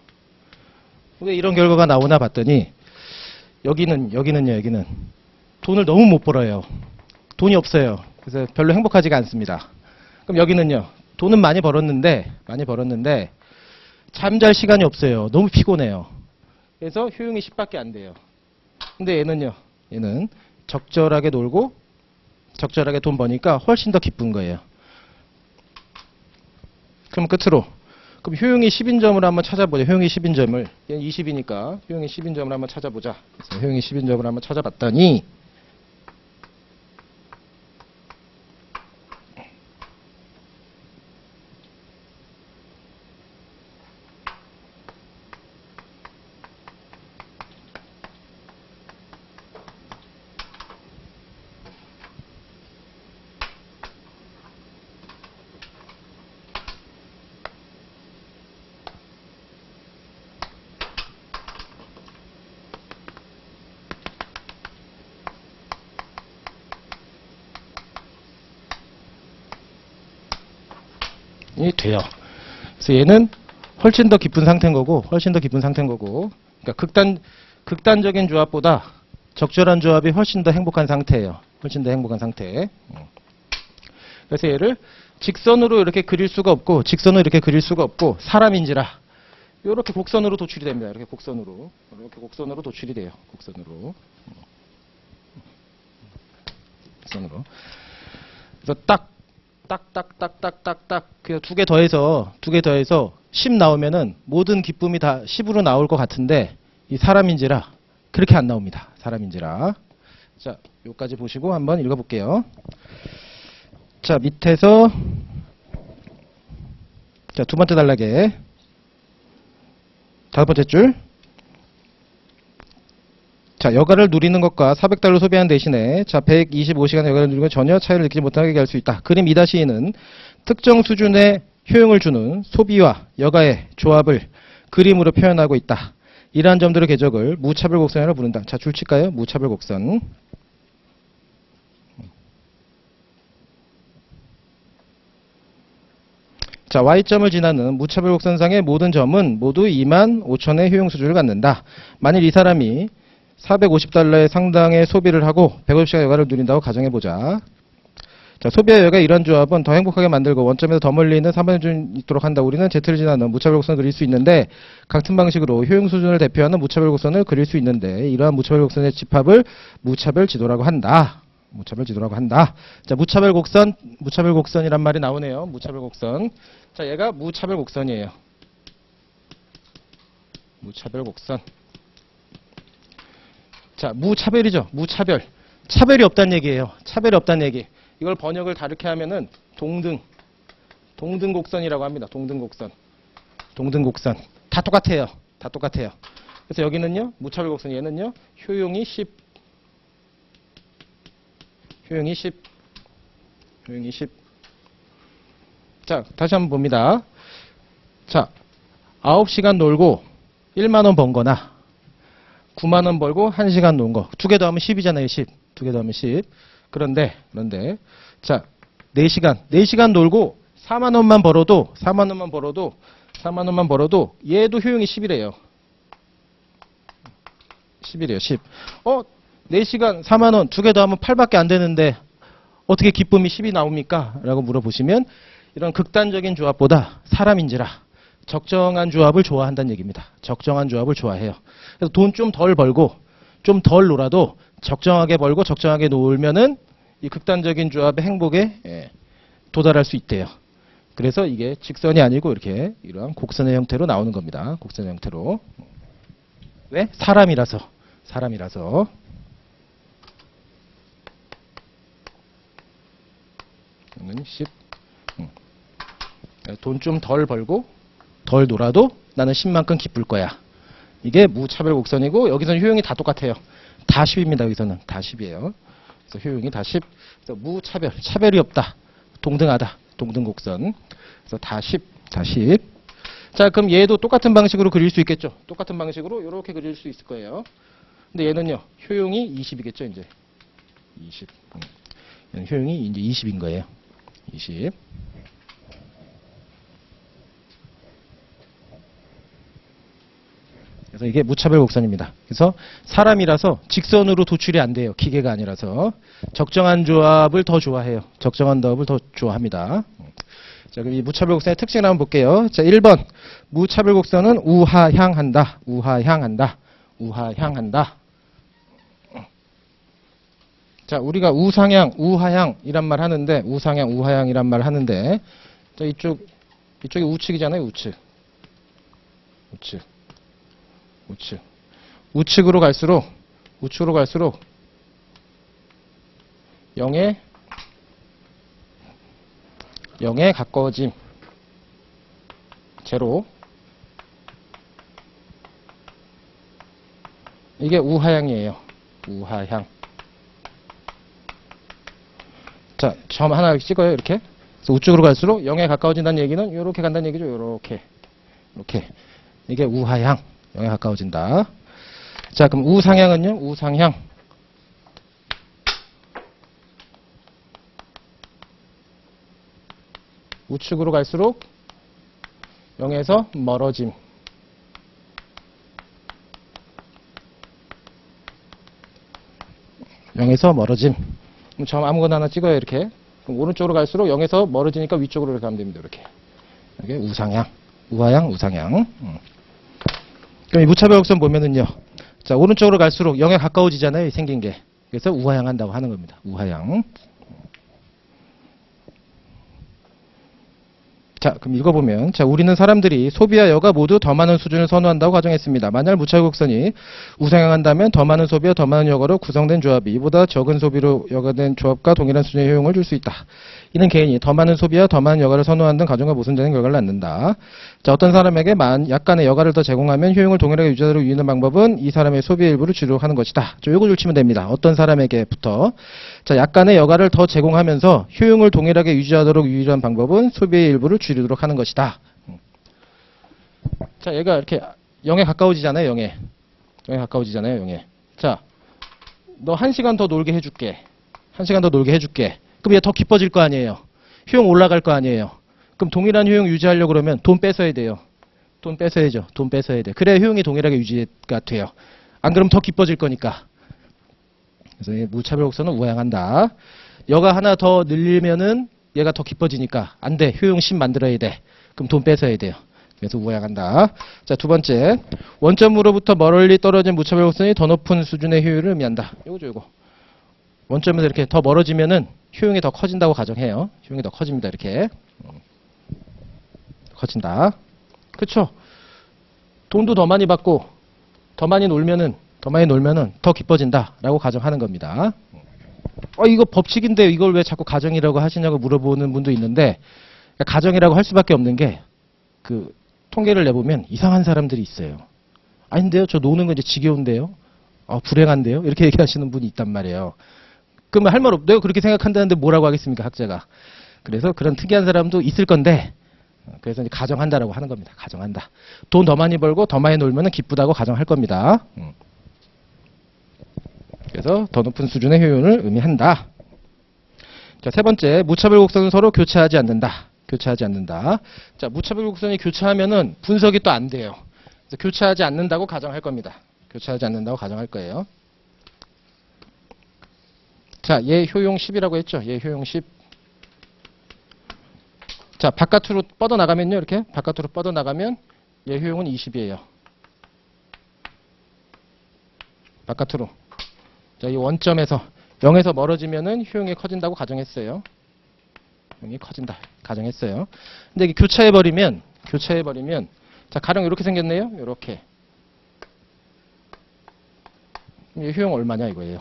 왜 이런 결과가 나오나 봤더니, 여기는 돈을 너무 못 벌어요. 돈이 없어요. 그래서 별로 행복하지가 않습니다. 그럼 여기는요. 돈은 많이 벌었는데 잠잘 시간이 없어요. 너무 피곤해요. 그래서 효용이 10밖에 안 돼요. 근데 얘는 적절하게 놀고 적절하게 돈 버니까 훨씬 더 기쁜 거예요. 그럼 끝으로 그럼 효용이 10인 점을 한번 찾아보자. 효용이 10인 점을. 얘는 20이니까 효용이 10인 점을 한번 찾아보자. 그래서 효용이 10인 점을 한번 찾아봤더니 이 돼요. 그래서 얘는 훨씬 더 깊은 상태인 거고, 그러니까 극단적인 조합보다 적절한 조합이 훨씬 더 행복한 상태예요. 그래서 얘를 직선으로 이렇게 그릴 수가 없고, 사람인지라 이렇게 곡선으로 도출이 됩니다. 이렇게 곡선으로 도출이 돼요. 곡선으로. 그래서 딱 그 두 개 더해서 10 나오면은 모든 기쁨이 다 10으로 나올 것 같은데 이 사람인지라 그렇게 안 나옵니다. 자, 여기까지 보시고 한번 읽어볼게요. 자, 밑에서 자, 두 번째 단락에 다섯 번째 줄. 자, 여가를 누리는 것과 400달러 소비하는 대신에 자, 125시간 여가를 누리는 건 전혀 차이를 느끼지 못하게 할 수 있다. 그림 2-2는 특정 수준의 효용을 주는 소비와 여가의 조합을 그림으로 표현하고 있다. 이러한 점들의 궤적을 무차별 곡선이라고 부른다. 자, 줄 칠까요? 무차별 곡선. 자, Y점을 지나는 무차별 곡선상의 모든 점은 모두 25,000의 효용 수준을 갖는다. 만일 이 사람이 450달러의 상당의 소비를 하고 150시간 여가를 누린다고 가정해보자. 자, 소비와 여가 이런 조합은 더 행복하게 만들고 원점에서 더 멀리 있는 3번의 준 있도록 한다. 우리는 Z를 지나는 무차별 곡선을 그릴 수 있는데 같은 방식으로 효용 수준을 대표하는 무차별 곡선을 그릴 수 있는데 이러한 무차별 곡선의 집합을 무차별 지도라고 한다. 무차별 지도라고 한다. 자, 무차별 곡선이란 말이 나오네요. 무차별 곡선. 자, 얘가 무차별 곡선이에요. 무차별 곡선. 자, 무차별이죠. 무차별. 차별이 없다는 얘기예요. 차별이 없다는 얘기. 이걸 번역을 다르게 하면은 동등곡선이라고 합니다. 동등곡선. 동등곡선. 다 똑같아요. 다 똑같아요. 그래서 여기는요, 무차별 곡선. 얘는요, 효용이 10. 효용이 10. 효용이 10. 자, 다시 한번 봅니다. 자, 9시간 놀고 1만원 번 거나 9만원 벌고 1시간 논 거. 두 개 더하면 10이잖아요. 10. 두 개 더하면 10. 그런데 자, 4시간 놀고 4만원만 벌어도 4만원만 벌어도 얘도 효용이 10이래요. 10이래요. 10. 4시간 4만원 두 개 더하면 8밖에 안 되는데 어떻게 기쁨이 10이 나옵니까? 라고 물어보시면 이런 극단적인 조합보다 사람인지라 적정한 조합을 좋아한다는 얘기입니다. 적정한 조합을 좋아해요. 그래서 돈 좀 덜 벌고 좀 덜 놀아도 적정하게 벌고 적정하게 놀면은 이 극단적인 조합의 행복에 도달할 수 있대요. 그래서 이게 직선이 아니고 이렇게 이러한 곡선의 형태로 나오는 겁니다. 곡선의 형태로. 왜? 사람이라서. 이거는 10. 돈 좀 덜 벌고 덜 놀아도 나는 10만큼 기쁠 거야. 이게 무차별 곡선이고 여기서는 효용이 다 똑같아요. 다 10입니다. 여기서는 다 10이에요. 그래서 효용이 다 10. 그래서 무차별, 차별이 없다. 동등하다. 동등곡선. 그래서 다 10, 다 10. 자, 그럼 얘도 똑같은 방식으로 그릴 수 있겠죠. 똑같은 방식으로 이렇게 그릴 수 있을 거예요. 근데 얘는요, 효용이 20이겠죠, 이제. 20. 얘는 효용이 이제 20인 거예요. 20. 그래서 이게 무차별 곡선입니다. 그래서 사람이라서 직선으로 도출이 안 돼요. 기계가 아니라서. 적정한 조합을 더 좋아해요. 적정한 조합을 더 좋아합니다. 자, 그럼 이 무차별 곡선의 특징을 한번 볼게요. 자, 1번. 무차별 곡선은 우하향한다. 우하향한다. 우하향한다. 자, 우리가 우상향, 우하향 이란 말 하는데, 우상향, 우하향 이란 말 하는데, 자, 이쪽이 우측이잖아요. 우측. 우측으로 갈수록 0에 가까워짐. 제로. 이게 우하향이에요. 우하향. 자, 점 하나 찍어요. 이렇게. 그래서 우측으로 갈수록 0에 가까워진다는 얘기는 이렇게 간다는 얘기죠. 이렇게. 이게 우하향. 0에 가까워진다. 자, 그럼 우상향은요? 우상향. 우측으로 갈수록 0에서 멀어짐. 그럼 점 아무거나 하나 찍어요. 이렇게. 그럼 오른쪽으로 갈수록 0에서 멀어지니까 위쪽으로 이렇게 가면 됩니다. 이렇게. 이게 우상향. 우하향, 우상향. 그럼 이 무차별 곡선 보면은요. 자, 오른쪽으로 갈수록 0에 가까워지잖아요. 생긴 게. 그래서 우하향 한다고 하는 겁니다. 우하향. 자, 그럼 읽어보면, 자, 우리는 사람들이 소비와 여가 모두 더 많은 수준을 선호한다고 가정했습니다. 만약 무차별곡선이 우상향한다면 더 많은 소비와 더 많은 여가로 구성된 조합이 이보다 적은 소비로 여가된 조합과 동일한 수준의 효용을 줄 수 있다. 이는 개인이 더 많은 소비와 더 많은 여가를 선호한다는 가정과 모순되는 결과를 낳는다. 자, 어떤 사람에게 약간의 여가를 더 제공하면 효용을 동일하게 유지하도록 유의하는 방법은 이 사람의 소비의 일부를 줄이도록 하는 것이다. 자, 요거 줄치면 됩니다. 어떤 사람에게부터. 자, 약간의 여가를 더 제공하면서 효용을 동일하게 유지하도록 유의한 방법은 소비의 일부를 줄이도록 하는 것이다. 자, 얘가 이렇게 0에 가까워지잖아요. 0에 가까워지잖아요. 0에. 자, 너 1시간 더 놀게 해줄게. 1시간 더 놀게 해줄게. 그럼 얘 더 기뻐질 거 아니에요. 효용 올라갈 거 아니에요. 그럼 동일한 효용 유지하려고 그러면 돈 뺏어야 돼요. 돈 뺏어야죠. 돈 뺏어야 돼. 그래야 효용이 동일하게 유지가 돼요. 안 그러면 더 기뻐질 거니까. 그래서 이 무차별곡선은 우양한다. 여가 하나 더 늘리면은 얘가 더 기뻐지니까 안 돼. 효용 10 만들어야 돼. 그럼 돈 뺏어야 돼요. 그래서 우양한다. 자, 두 번째. 원점으로부터 멀리 떨어진 무차별곡선이 더 높은 수준의 효율을 의미한다. 요거죠, 요거. 원점에서 이렇게 더 멀어지면은 효용이 더 커진다고 가정해요. 효용이 더 커집니다. 이렇게. 커진다. 그쵸? 돈도 더 많이 받고 더 많이 놀면은 더 기뻐진다라고 가정하는 겁니다. 이거 법칙인데 이걸 왜 자꾸 가정이라고 하시냐고 물어보는 분도 있는데, 가정이라고 할 수밖에 없는 게 그 통계를 내보면 이상한 사람들이 있어요. 아닌데요? 저 노는 거 이제 지겨운데요? 불행한데요? 이렇게 얘기하시는 분이 있단 말이에요. 그러면 할 말 없네요. 그렇게 생각한다는데 뭐라고 하겠습니까, 학자가. 그래서 그런 특이한 사람도 있을 건데, 그래서 이제 가정한다라고 하는 겁니다. 가정한다. 돈 더 많이 벌고 더 많이 놀면 기쁘다고 가정할 겁니다. 그래서 더 높은 수준의 효용을 의미한다. 자, 세 번째, 무차별곡선은 서로 교차하지 않는다. 교차하지 않는다. 자, 무차별곡선이 교차하면은 분석이 또 안 돼요. 그래서 교차하지 않는다고 가정할 겁니다. 교차하지 않는다고 가정할 거예요. 자, 얘 효용 10이라고 했죠. 얘 효용 10. 자, 바깥으로 뻗어나가면요. 이렇게 바깥으로 뻗어나가면 얘 효용은 20이에요. 바깥으로. 자, 이 원점에서 0에서 멀어지면은 효용이 커진다고 가정했어요. 효용이 커진다. 가정했어요. 근데 이게 교차해버리면, 자, 가령 이렇게 생겼네요. 이렇게. 이 효용 얼마냐 이거예요.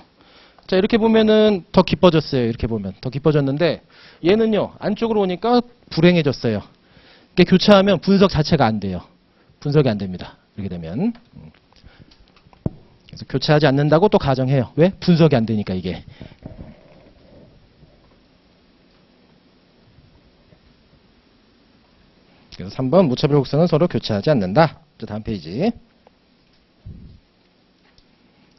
자, 이렇게 보면은 더 기뻐졌어요. 이렇게 보면. 더 기뻐졌는데, 얘는요, 안쪽으로 오니까 불행해졌어요. 이게 교차하면 분석 자체가 안 돼요. 분석이 안 됩니다. 이렇게 되면. 그래서 교차하지 않는다고 또 가정해요. 왜? 분석이 안 되니까 이게. 그래서 3번 무차별곡선은 서로 교차하지 않는다. 자, 다음 페이지.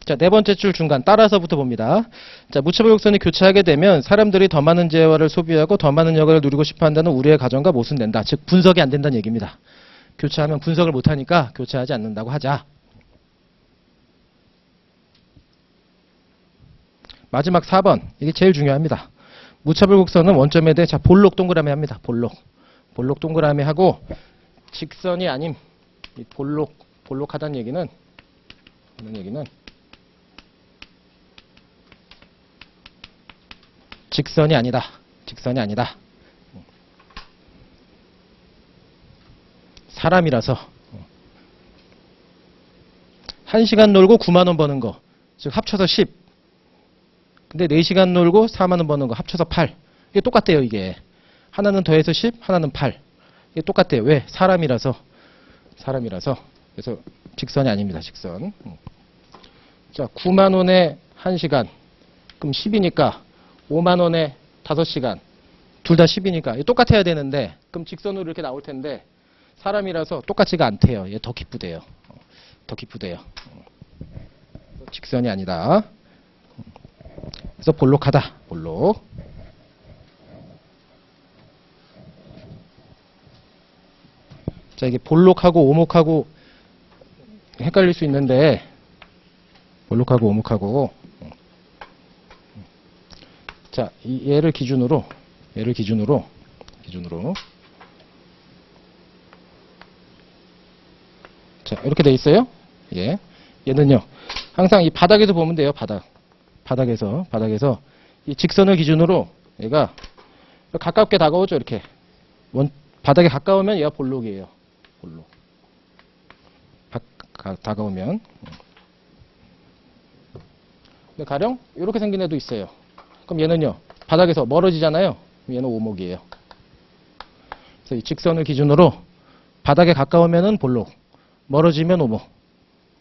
자, 네 번째 줄 중간 따라서부터 봅니다. 자, 무차별곡선이 교차하게 되면 사람들이 더 많은 재화를 소비하고 더 많은 여가를 누리고 싶어 한다는 우리의 가정과 모순된다. 즉 분석이 안 된다는 얘기입니다. 교차하면 분석을 못 하니까 교차하지 않는다고 하자. 마지막 4번. 이게 제일 중요합니다. 무차별곡선은 원점에 대해 자, 볼록 동그라미 합니다. 볼록 동그라미 하고 직선이 아님 이 볼록하다는 얘기는 직선이 아니다. 사람이라서 1시간 놀고 9만 원 버는 거. 즉 합쳐서 10. 근데 4시간 놀고 4만 원 버는 거 합쳐서 8. 이게 똑같대요, 이게. 하나는 더해서 10, 하나는 8. 이게 똑같대요. 왜? 사람이라서. 그래서 직선이 아닙니다. 직선. 자, 9만 원에 1시간. 그럼 10이니까 5만 원에 5시간. 둘 다 10이니까 똑같아야 되는데 그럼 직선으로 이렇게 나올 텐데 사람이라서 똑같지가 않대요. 얘 더 기쁘대요. 직선이 아니다. 그래서 볼록하다. 볼록. 자, 이게 볼록하고 오목하고 헷갈릴 수 있는데 볼록하고 오목하고 자, 얘를 기준으로 자, 이렇게 돼 있어요. 예. 얘는요. 항상 이 바닥에서 보면 돼요. 바닥에서 이 직선을 기준으로 얘가 가깝게 다가오죠. 이렇게 바닥에 가까우면 얘가 볼록이에요. 볼록. 다가오면. 근데 가령 이렇게 생긴 애도 있어요. 그럼 얘는요. 바닥에서 멀어지잖아요. 얘는 오목이에요. 그래서 이 직선을 기준으로 바닥에 가까우면은 볼록, 멀어지면 오목.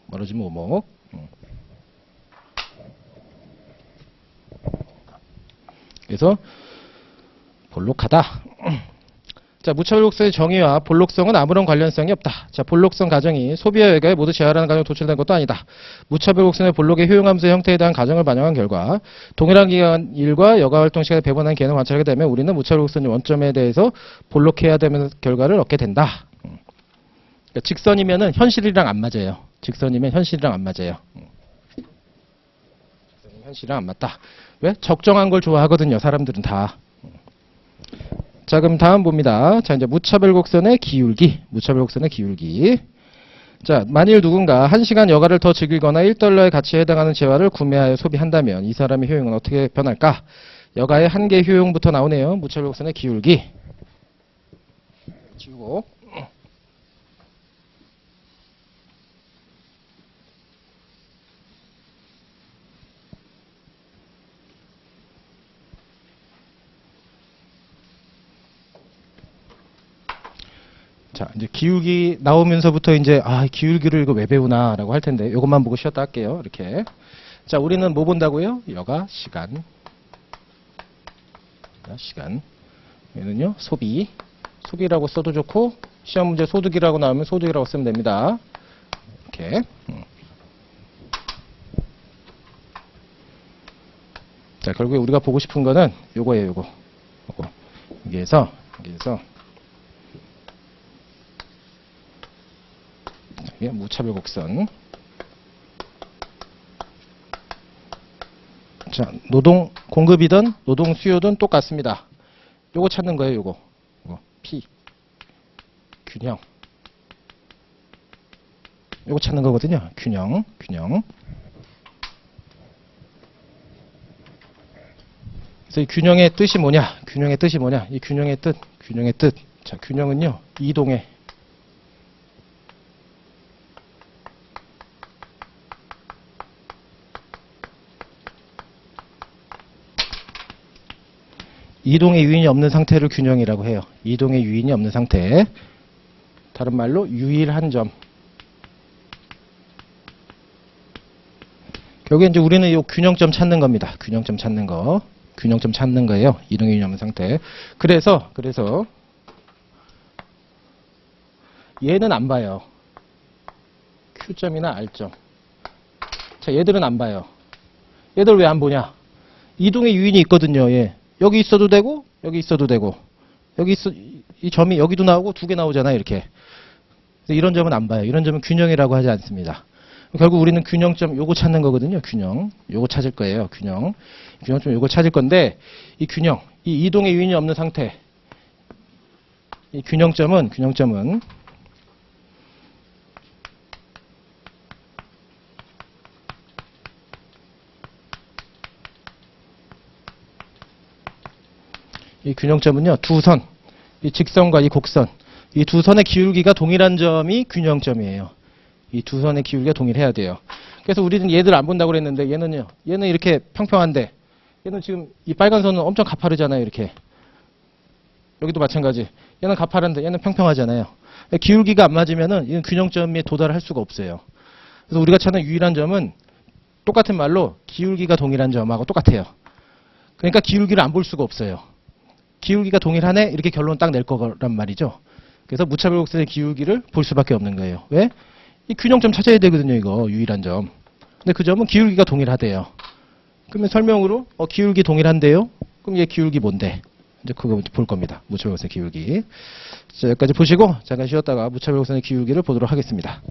멀어지면 오목. 그래서 볼록하다. 자, 무차별 곡선의 정의와 볼록성은 아무런 관련성이 없다. 자, 볼록성 가정이 소비와 외가에 모두 제하라는 가정으로 도출된 것도 아니다. 무차별 곡선의 볼록의 효용함수의 형태에 대한 가정을 반영한 결과 동일한 기간 일과 여가 활동 시간에 배분한 개는 관찰하게 되면 우리는 무차별 곡선의 원점에 대해서 볼록해야 되는 결과를 얻게 된다. 그러니까 직선이면은 현실이랑 안 맞아요. 직선이면 현실이랑 안 맞아요. 현실이랑 안 맞다. 왜? 적정한 걸 좋아하거든요. 사람들은 다. 자, 그럼 다음 봅니다. 자, 이제 무차별 곡선의 기울기. 무차별 곡선의 기울기. 자, 만일 누군가 1시간 여가를 더 즐기거나 1달러의 가치에 해당하는 재화를 구매하여 소비한다면 이 사람의 효용은 어떻게 변할까? 여가의 한계 효용부터 나오네요. 무차별 곡선의 기울기. 지우고. 자, 이제 기울기 나오면서부터 이제, 기울기를 이거 왜 배우나, 라고 할 텐데, 이것만 보고 쉬었다 할게요. 이렇게. 자, 우리는 뭐 본다고요? 여가, 시간. 시간. 얘는요, 소비. 소비라고 써도 좋고, 시험 문제 소득이라고 나오면 소득이라고 쓰면 됩니다. 이렇게. 자, 결국에 우리가 보고 싶은 거는 요거예요, 요거. 여기에서. 무차별 곡선. 자, 노동 공급이든 노동 수요든 똑같습니다. 요거 찾는 거예요, 요거. P. 균형. 요거 찾는 거거든요. 균형. 그래서 이 균형의 뜻이 뭐냐? 이 균형의 뜻. 자, 균형은요, 이동의 이동의 유인이 없는 상태를 균형이라고 해요. 이동의 유인이 없는 상태. 다른 말로 유일한 점. 결국에 이제 우리는 이 균형점 찾는 겁니다. 균형점 찾는 거예요. 이동의 유인이 없는 상태. 그래서 얘는 안 봐요. Q점이나 R점. 자, 얘들은 안 봐요. 얘들 왜 안 보냐? 이동의 유인이 있거든요. 얘. 여기 있어도 되고, 이 점이 여기도 나오고 두 개 나오잖아요, 이렇게. 이런 점은 안 봐요. 이런 점은 균형이라고 하지 않습니다. 결국 우리는 균형점 요거 찾는 거거든요, 균형. 요거 찾을 거예요, 균형. 균형점 요거 찾을 건데, 이 균형, 이 이동의 유인이 없는 상태. 이 균형점은, 이 균형점은요, 두 선, 이 직선과 이 곡선, 이 두 선의 기울기가 동일한 점이 균형점이에요. 이 두 선의 기울기가 동일해야 돼요. 그래서 우리는 얘들 안 본다고 그랬는데 얘는 이렇게 평평한데 얘는 지금 이 빨간 선은 엄청 가파르잖아요, 이렇게. 여기도 마찬가지. 얘는 가파른데 얘는 평평하잖아요. 기울기가 안 맞으면은 이건 균형점에 도달할 수가 없어요. 그래서 우리가 찾는 유일한 점은 똑같은 말로 기울기가 동일한 점하고 똑같아요. 그러니까 기울기를 안 볼 수가 없어요. 기울기가 동일하네? 이렇게 결론 딱 낼 거란 말이죠. 그래서 무차별 곡선의 기울기를 볼 수밖에 없는 거예요. 왜? 이 균형점 찾아야 되거든요, 이거. 유일한 점. 근데 그 점은 기울기가 동일하대요. 그러면 설명으로, 기울기 동일한데요? 그럼 얘 기울기 뭔데? 이제 그거 볼 겁니다. 무차별 곡선의 기울기. 자, 여기까지 보시고, 잠깐 쉬었다가 무차별 곡선의 기울기를 보도록 하겠습니다.